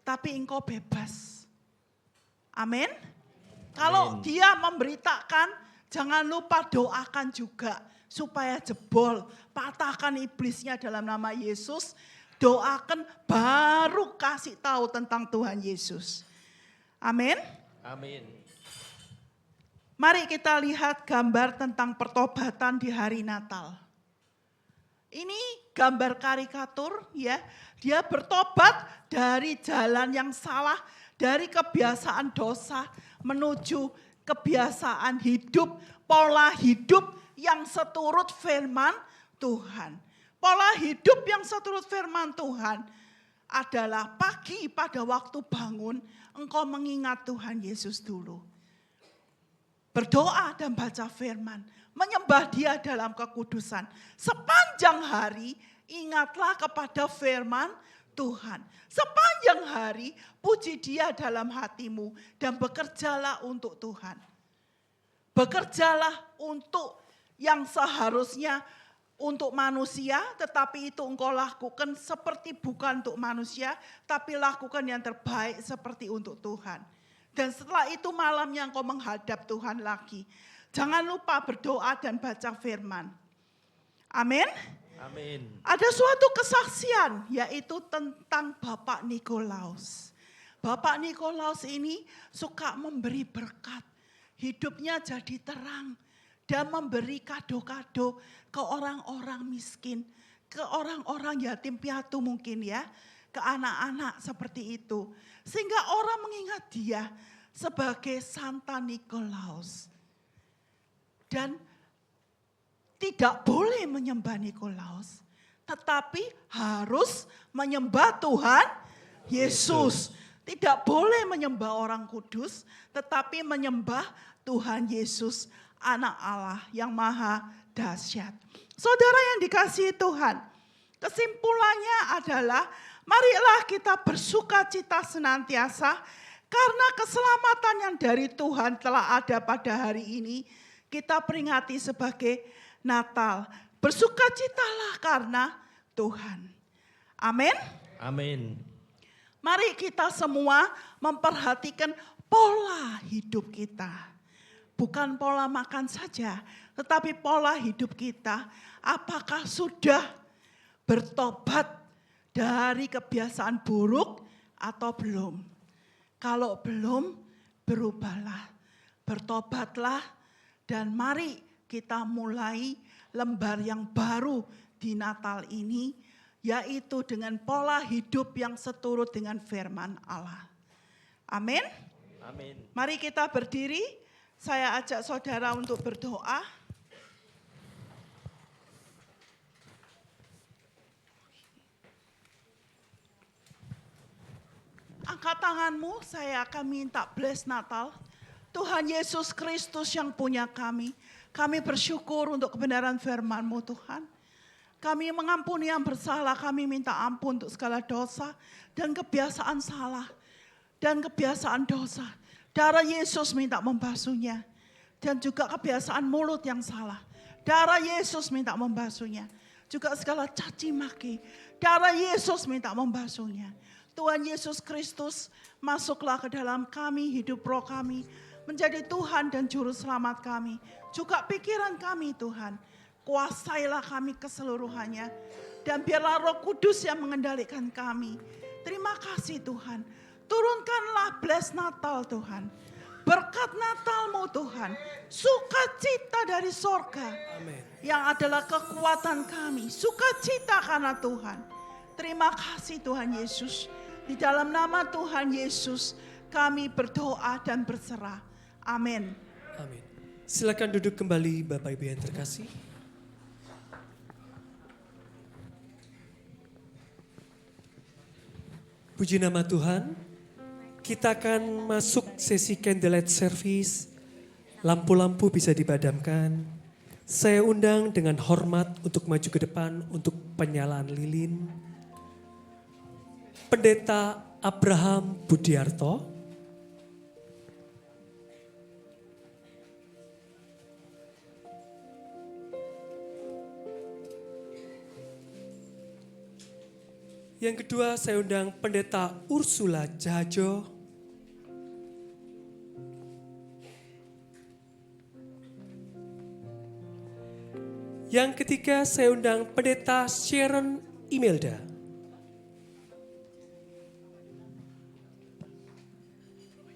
Tapi engkau bebas. Amin. Kalau dia memberitakan, jangan lupa doakan juga. Supaya jebol, patahkan iblisnya dalam nama Yesus. Doakan baru kasih tahu tentang Tuhan Yesus. Amin. Amin. Mari kita lihat gambar tentang pertobatan di hari Natal. Ini gambar karikatur ya. Dia bertobat dari jalan yang salah, dari kebiasaan dosa menuju kebiasaan hidup, pola hidup yang seturut firman Tuhan. Pola hidup yang seturut firman Tuhan adalah pagi pada waktu bangun, engkau mengingat Tuhan Yesus dulu. Berdoa dan baca firman, menyembah dia dalam kekudusan. Sepanjang hari ingatlah kepada firman Tuhan. Sepanjang hari puji dia dalam hatimu dan bekerjalah untuk Tuhan. Bekerjalah untuk yang seharusnya untuk manusia, tetapi itu engkau lakukan seperti bukan untuk manusia, tapi lakukan yang terbaik seperti untuk Tuhan. Dan setelah itu malamnya engkau menghadap Tuhan lagi. Jangan lupa berdoa dan baca firman. Amin. Amin. Ada suatu kesaksian yaitu tentang Bapak Nikolaus. Bapak Nikolaus ini suka memberi berkat. Hidupnya jadi terang. dan memberi kado-kado ke orang-orang miskin, ke orang-orang yatim piatu mungkin ya, ke anak-anak seperti itu. Sehingga orang mengingat dia sebagai Santa Nikolaus. Dan tidak boleh menyembah Nikolaus, tetapi harus menyembah Tuhan Yesus. Tidak boleh menyembah orang kudus, tetapi menyembah Tuhan Yesus, Anak Allah yang maha dahsyat. Saudara yang dikasihi Tuhan, kesimpulannya adalah marilah kita bersukacita senantiasa karena keselamatan yang dari Tuhan telah ada pada hari ini. Kita peringati sebagai Natal. Bersukacitalah karena Tuhan. Amin. Amin. Mari kita semua memperhatikan pola hidup kita. Bukan pola makan saja, tetapi pola hidup kita. Apakah sudah bertobat dari kebiasaan buruk atau belum? Kalau belum, berubahlah, bertobatlah, dan mari kita mulai lembar yang baru di Natal ini, yaitu dengan pola hidup yang seturut dengan firman Allah. Amin. Amin. Mari kita berdiri, saya ajak saudara untuk berdoa. Angkat tanganmu, saya akan minta bless Natal. Tuhan Yesus Kristus yang punya kami bersyukur untuk kebenaran firman-Mu Tuhan. Kami mengampuni yang bersalah, kami minta ampun untuk segala dosa dan kebiasaan salah dan kebiasaan dosa. Darah Yesus minta membasuhnya. Dan juga kebiasaan mulut yang salah. Darah Yesus minta membasuhnya. Juga segala caci maki. Darah Yesus minta membasuhnya. Tuhan Yesus Kristus, masuklah ke dalam kami, hidup roh kami, menjadi Tuhan dan Juru Selamat kami. Juga pikiran kami Tuhan. Kuasailah kami keseluruhannya. Dan biarlah Roh Kudus yang mengendalikan kami. Terima kasih Tuhan. Turunkanlah bless Natal Tuhan. Berkat Natal-Mu Tuhan. Sukacita dari sorga. Amin. Yang adalah kekuatan kami. Sukacita karena Tuhan. Terima kasih Tuhan Yesus. Di dalam nama Tuhan Yesus kami berdoa dan berserah. Amin. Amin. Silakan duduk kembali Bapak Ibu yang terkasih. Puji nama Tuhan. Kita akan masuk sesi candlelight service. Lampu-lampu bisa dipadamkan. Saya undang dengan hormat untuk maju ke depan untuk penyalaan lilin. Pendeta Abraham Budiarto. Yang kedua saya undang Pendeta Ursula Jahajo. Yang ketiga saya undang Pendeta Sharon Imelda.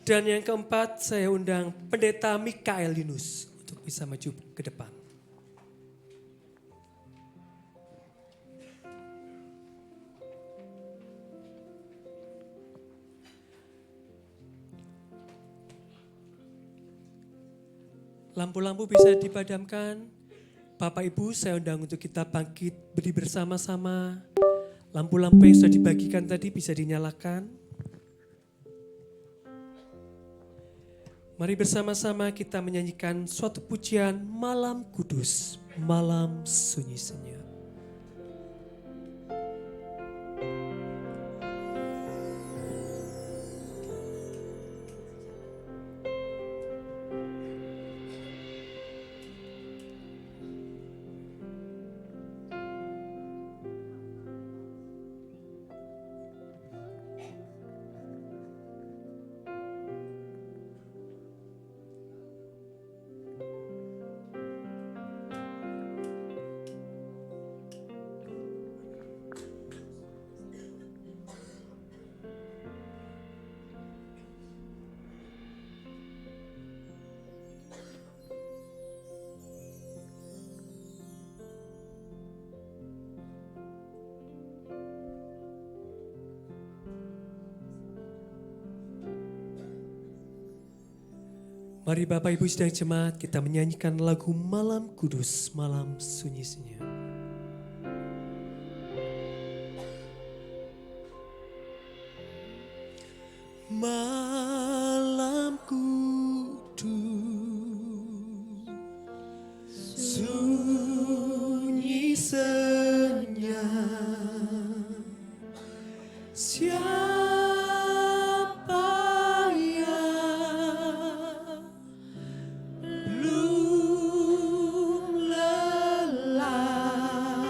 Dan yang keempat saya undang Pendeta Mikael Yunus untuk bisa maju ke depan. Lampu-lampu bisa dipadamkan. Bapak Ibu saya undang untuk kita bangkit berdiri bersama-sama. Lampu-lampu yang sudah dibagikan tadi bisa dinyalakan. Mari bersama-sama kita menyanyikan suatu pujian Malam Kudus, Malam Sunyi Senyap. Mari Bapak Ibu Sidang Jemaat, kita menyanyikan lagu Malam Kudus, Malam Sunyi-Sunyi. Malam kudus, sunyi senyap, siapa yang belum lelah,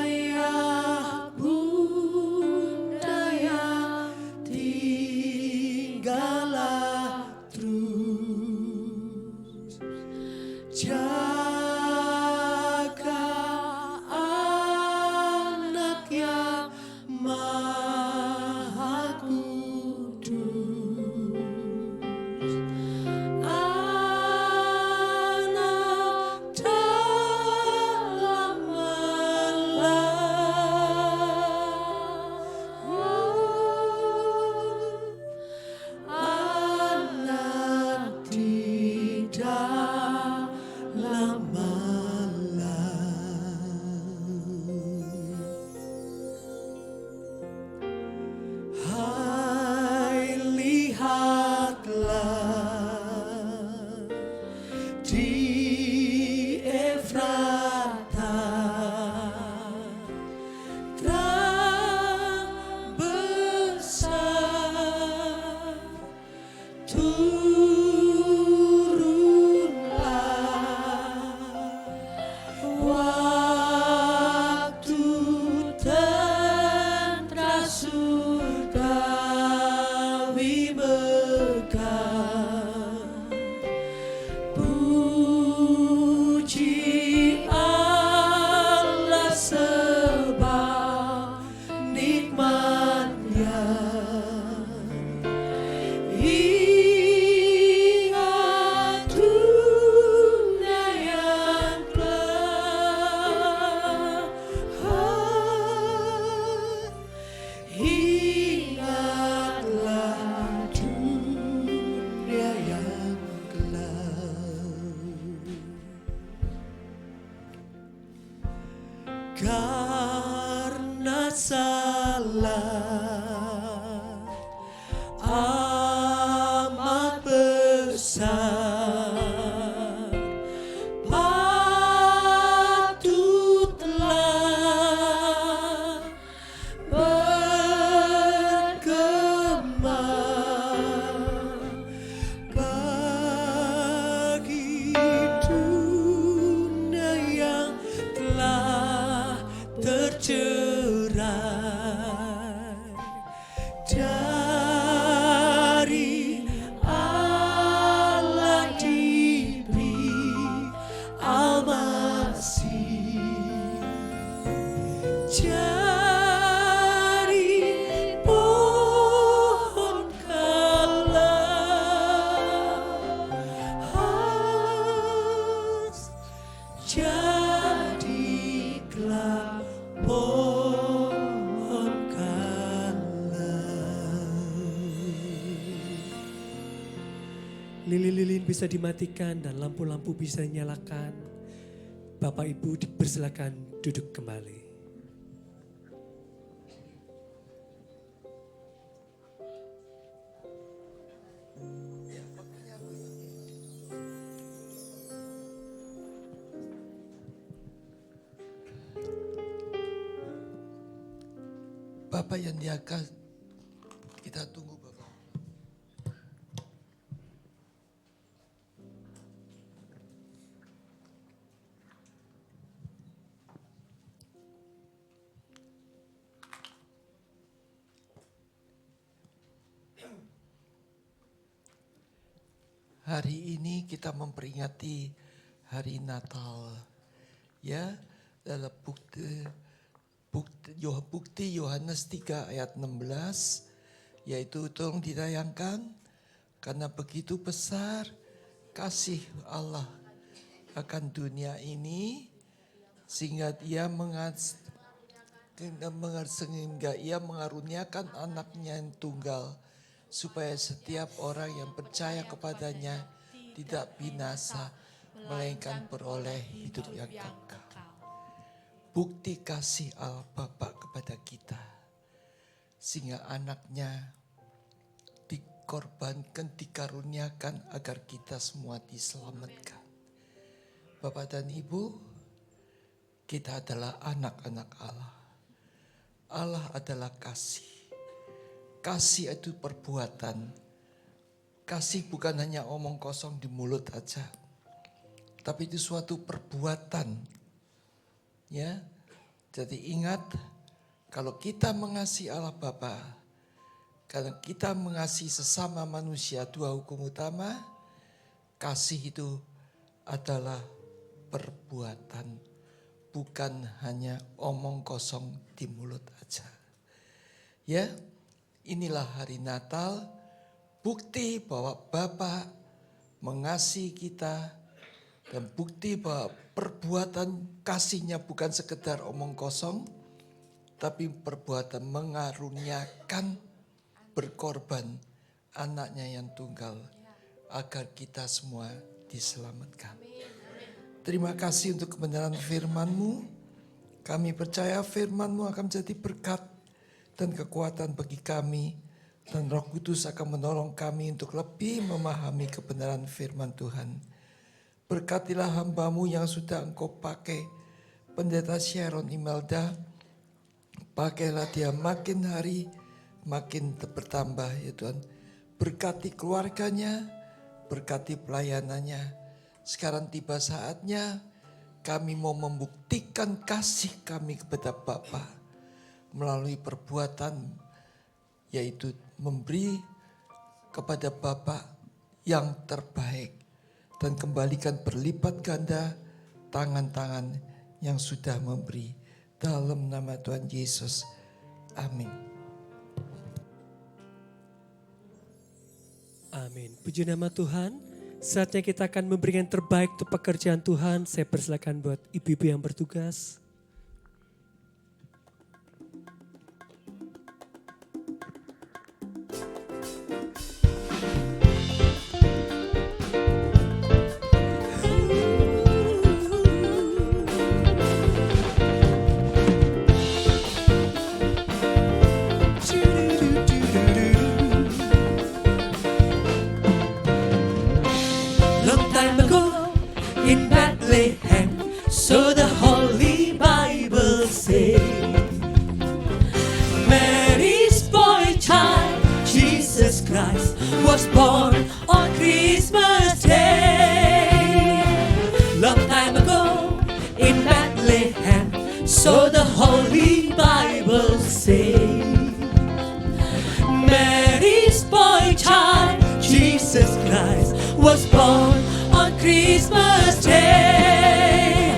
ayah bunda yang tinggallah terus jaga anak yang maha kudus, anak dalam anak di dalam hai lihatlah di Efrata terang besar turunlah waktu tentara surgawi megah, puji Allah sebab nikmatnya. Ingat dunia yang gelap, ingatlah dunia yang gelap. Karena salah amat besar, patutlah bergema bagi dunia yang telah tercerai dari Allah diberi Al-Masih. Jari pohon kalas, jadilah pohon kalas. Lilin-lilin bisa dimatikan dan lampu-lampu bisa dinyalakan. Bapak Ibu dipersilakan duduk kembali. Bapak yang diakan, kita tunggu Bapak. Hari ini kita memperingati hari Natal. Ya, dalam bukti Yohanes 3 ayat 16, yaitu tolong ditayangkan, karena begitu besar kasih Allah akan dunia ini sehingga sehingga ia mengaruniakan anaknya yang tunggal supaya setiap orang yang percaya kepadanya tidak binasa, melainkan beroleh hidup yang kekal. Bukti kasih Allah Bapa kepada kita, sehingga anaknya dikorbankan, dikaruniakan agar kita semua diselamatkan. Bapak dan Ibu, kita adalah anak-anak Allah. Allah adalah kasih. Kasih itu perbuatan. Kasih bukan hanya omong kosong di mulut aja, tapi itu suatu perbuatan. Ya, jadi ingat, kalau kita mengasihi Allah Bapa, karena kita mengasihi sesama manusia, dua hukum utama, kasih itu adalah perbuatan, bukan hanya omong kosong di mulut aja. Ya, inilah hari Natal, bukti bahwa Bapa mengasihi kita, dan bukti bahwa perbuatan kasihnya bukan sekedar omong kosong, tapi perbuatan mengaruniakan, berkorban anaknya yang tunggal agar kita semua diselamatkan. Terima kasih untuk kebenaran firman-Mu. Kami percaya firman-Mu akan menjadi berkat dan kekuatan bagi kami, dan Roh Kudus akan menolong kami untuk lebih memahami kebenaran firman Tuhan. Berkatilah hamba-Mu yang sudah Engkau pakai, Pendeta Sharon Imelda. Pakailah dia makin hari makin bertambah ya Tuhan. Berkati keluarganya, berkati pelayanannya. Sekarang tiba saatnya kami mau membuktikan kasih kami kepada Bapa melalui perbuatan, yaitu memberi kepada Bapa yang terbaik, dan kembalikan berlipat ganda tangan-tangan yang sudah memberi. Dalam nama Tuhan Yesus. Amin. Amin. Puji nama Tuhan. Saatnya kita akan memberikan terbaik untuk pekerjaan Tuhan. Saya persilakan buat ibu-ibu yang bertugas. In Bethlehem, so the Holy Bible says, Mary's boy child, Jesus Christ, was born on Christmas Day. Long time ago, in Bethlehem, so the Holy Bible says, Mary's boy child, Jesus Christ, was born on Christmas Day.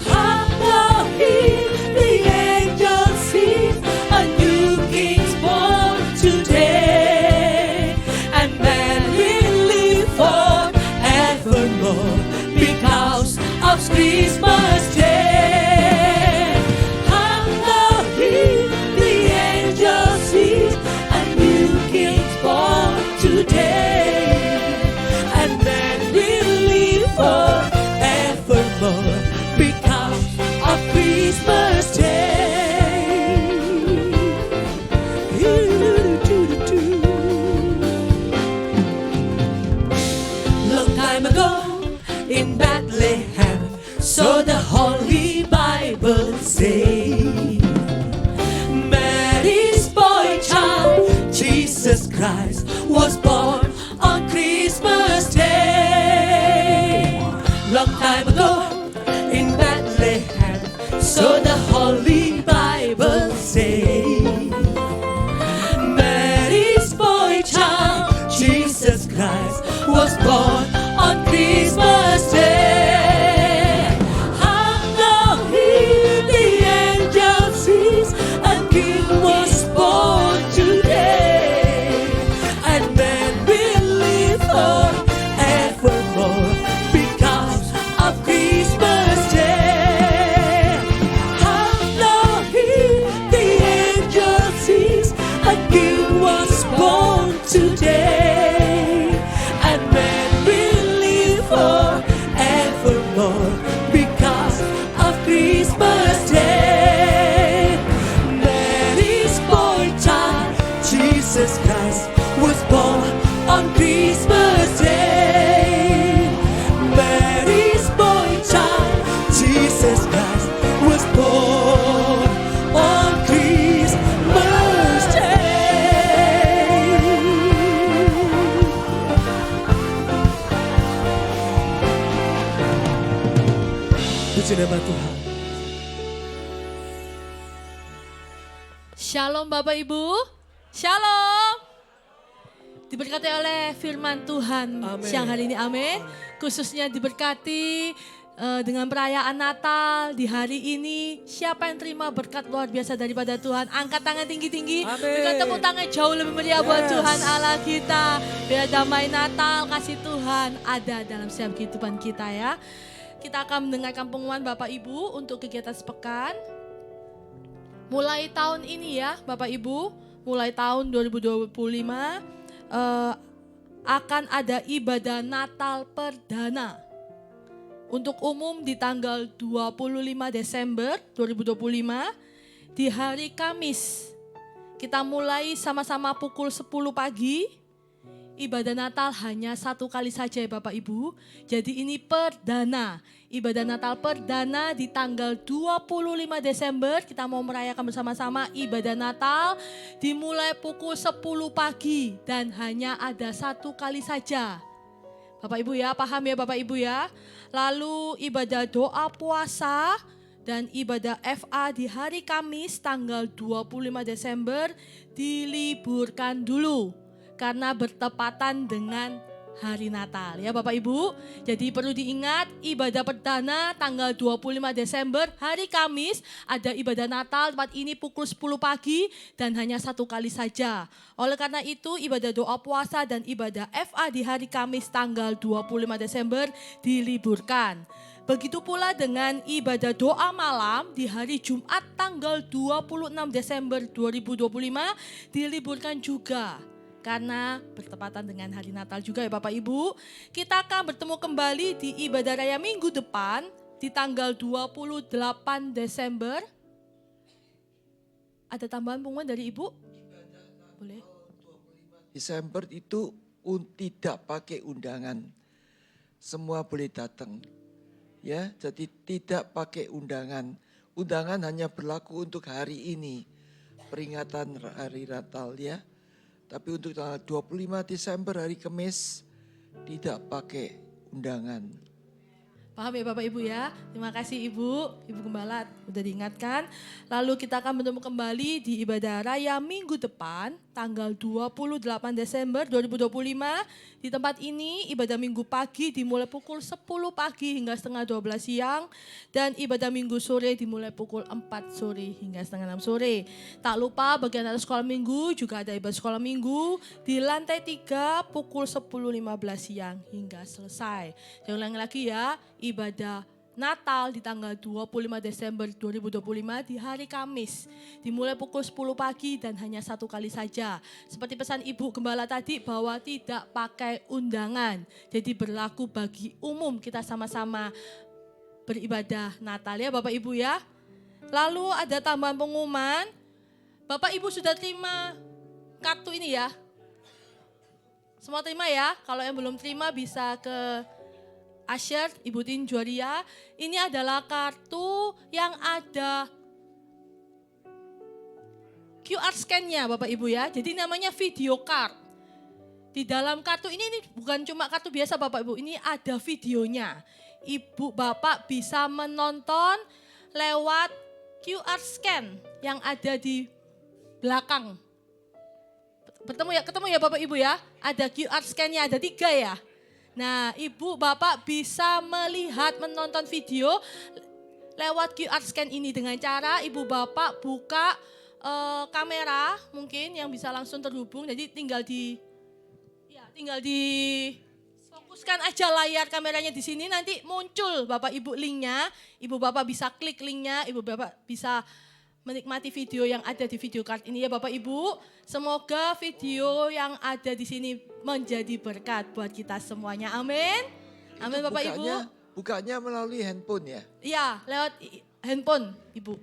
Halloween, the angels sing, a new king's born today, and man will live forevermore because of Christmas Day. Halloween, the angels sing, a new king's born today. Forevermore because of Christmas Day. Long time ago in Bethlehem, so the Holy Bible says, Mary's boy child, Jesus Christ, was born on Christmas Day. Long time ago in Bethlehem, so the Holy Bible says, Mary's boy child, Jesus Christ, was born on Christmas Day. today, and man will live forevermore because of Christmas Day. Mary's boy child, Jesus Christ, was born on Christmas Day. Mary's boy child, Jesus Christ, was born on Christmas Day. Puji nama Tuhan. Shalom Bapak Ibu. Shalom. Diberkati oleh firman Tuhan Amin. siang hari ini, amin. Khususnya diberkati dengan perayaan Natal di hari ini. Siapa yang terima berkat luar biasa daripada Tuhan? Angkat tangan tinggi-tinggi. Amin. Berikan tepuk tangan jauh lebih meriah buat Yes. Tuhan Allah kita. Biar damai Natal, kasih Tuhan ada dalam setiap kehidupan kita ya. Kita akan mendengarkan pengumuman Bapak Ibu untuk kegiatan sepekan. Mulai tahun ini ya Bapak Ibu, mulai tahun 2025 akan ada ibadah Natal perdana. Untuk umum di tanggal 25 Desember 2025 di hari Kamis. Kita mulai sama-sama pukul 10 pagi. Ibadah Natal hanya satu kali saja ya Bapak Ibu. Jadi ini perdana. Ibadah Natal perdana di tanggal 25 Desember. Kita mau merayakan bersama-sama ibadah Natal. Dimulai pukul 10 pagi. Dan hanya ada satu kali saja. Bapak Ibu ya, paham ya Bapak Ibu ya. Lalu ibadah doa puasa dan ibadah FA di hari Kamis tanggal 25 Desember diliburkan dulu. Karena bertepatan dengan hari Natal ya Bapak Ibu. Jadi perlu diingat ibadah perdana tanggal 25 Desember hari Kamis ada ibadah Natal tempat ini pukul 10 pagi dan hanya satu kali saja. Oleh karena itu ibadah doa puasa dan ibadah FA di hari Kamis tanggal 25 Desember diliburkan. Begitu pula dengan ibadah doa malam di hari Jumat tanggal 26 Desember 2025 diliburkan juga. Karena bertepatan dengan hari Natal juga ya Bapak Ibu. Kita akan bertemu kembali di ibadah raya minggu depan di tanggal 28 Desember. Ada tambahan pengumuman dari Ibu? Boleh. Desember itu tidak pakai undangan. Semua boleh datang. Ya, jadi tidak pakai undangan. Undangan hanya berlaku untuk hari ini. Peringatan hari Natal ya. Tapi untuk tanggal 25 Desember hari Kamis tidak pakai undangan. Paham ya Bapak Ibu ya? Terima kasih Ibu Gembala udah diingatkan. Lalu kita akan bertemu kembali di ibadah raya minggu depan tanggal 28 Desember 2025. Di tempat ini ibadah minggu pagi dimulai pukul 10 pagi hingga setengah 12 siang. Dan ibadah minggu sore dimulai pukul 4 sore hingga setengah 6 sore. Tak lupa bagian atas sekolah minggu juga ada ibadah sekolah minggu di lantai 3 pukul 10.15 siang hingga selesai. Saya ulangi lagi ya, ibadah Natal di tanggal 25 Desember 2025 di hari Kamis. Dimulai pukul 10 pagi dan hanya satu kali saja. Seperti pesan Ibu Gembala tadi bahwa tidak pakai undangan. Jadi berlaku bagi umum kita sama-sama beribadah Natal ya Bapak Ibu ya. Lalu ada tambahan pengumuman. Bapak Ibu sudah terima kartu ini ya? Semua terima ya? Kalau yang belum terima bisa ke Asher, Ibu Tin Juaria, ini adalah kartu yang ada QR scan-nya Bapak Ibu ya. Jadi namanya video card. Di dalam kartu ini bukan cuma kartu biasa Bapak Ibu, ini ada videonya. Ibu Bapak bisa menonton lewat QR scan yang ada di belakang. Ketemu ya Bapak Ibu ya? Ada QR scan-nya, ada 3 ya. Nah, Ibu Bapak bisa melihat, menonton video lewat QR scan ini dengan cara Ibu Bapak buka kamera mungkin yang bisa langsung terhubung. Jadi tinggal fokuskan aja layar kameranya di sini, nanti muncul Bapak Ibu linknya. Ibu Bapak bisa klik linknya, Ibu Bapak bisa menikmati video yang ada di video card ini ya Bapak Ibu. Semoga video yang ada di sini menjadi berkat buat kita semuanya. Amin. Amin Bapak Ibu. Bukanya melalui handphone ya? Iya, lewat handphone Ibu.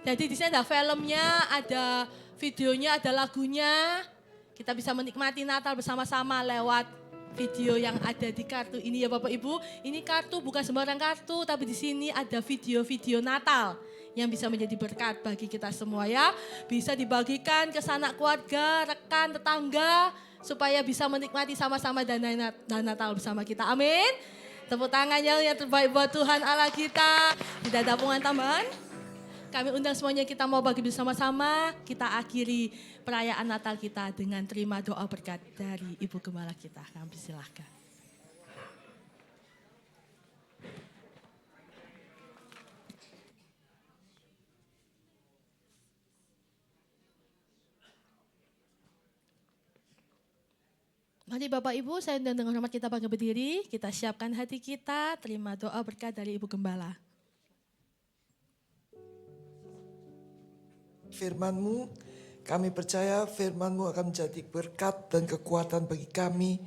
Jadi di sini ada filmnya, ada videonya, ada lagunya. Kita bisa menikmati Natal bersama-sama lewat video yang ada di kartu ini ya Bapak Ibu. Ini kartu bukan sembarang kartu, tapi di sini ada video-video Natal yang bisa menjadi berkat bagi kita semua ya. Bisa dibagikan ke sanak keluarga, rekan, tetangga, supaya bisa menikmati sama-sama dan Natal bersama kita. Amin. Tepuk tangannya yang terbaik buat Tuhan Allah kita. Tidak ada pungan tambahan. Kami undang semuanya, kita mau bagi bersama-sama. Kita akhiri perayaan Natal kita dengan terima doa berkat dari Ibu Gembala kita. Kami silahkan. Mari Bapak Ibu, saya undang dengan hormat kita bangkit berdiri. Kita siapkan hati kita, terima doa berkat dari Ibu Gembala. Firman-Mu, kami percaya Firman-Mu akan menjadi berkat dan kekuatan bagi kami,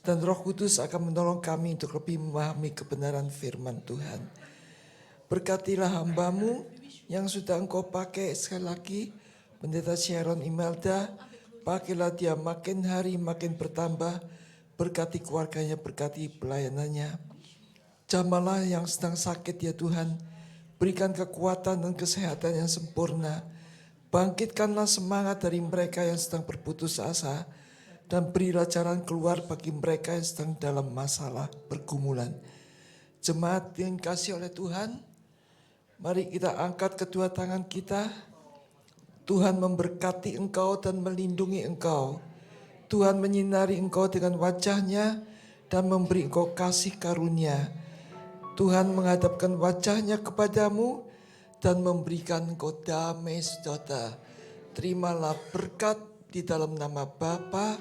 dan Roh Kudus akan menolong kami untuk lebih memahami kebenaran firman Tuhan. Berkatilah hamba-Mu yang sudah Engkau pakai sekali lagi, Pendeta Sharon Imelda, pakailah dia makin hari makin bertambah, berkati keluarganya, berkati pelayanannya. Jamalah yang sedang sakit ya Tuhan, berikan kekuatan dan kesehatan yang sempurna. Bangkitkanlah semangat dari mereka yang sedang berputus asa, dan berilah jalan keluar bagi mereka yang sedang dalam masalah pergumulan. Jemaat yang dikasihi oleh Tuhan, mari kita angkat kedua tangan kita. Tuhan memberkati engkau dan melindungi engkau. Tuhan menyinari engkau dengan wajah-Nya dan memberi engkau kasih karunia. Tuhan menghadapkan wajah-Nya kepadamu dan memberikan engkau damai sejahtera. Terimalah berkat di dalam nama Bapa,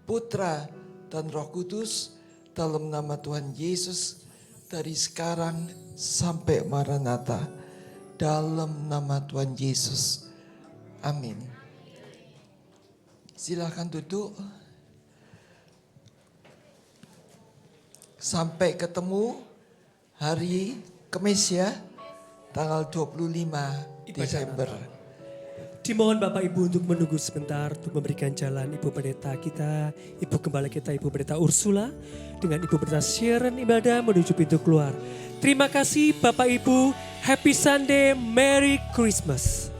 Putra, dan Roh Kudus, dalam nama Tuhan Yesus, dari sekarang sampai Maranatha, dalam nama Tuhan Yesus. Amin. Silakan duduk. Sampai ketemu hari Kamis ya, tanggal 25 Desember. Dimohon Bapak Ibu untuk menunggu sebentar untuk memberikan jalan Ibu Pendeta kita, Ibu Gembala kita, Ibu Pendeta Ursula dengan Ibu Pendeta Sharon Imelda menuju pintu keluar. Terima kasih Bapak Ibu, Happy Sunday, Merry Christmas.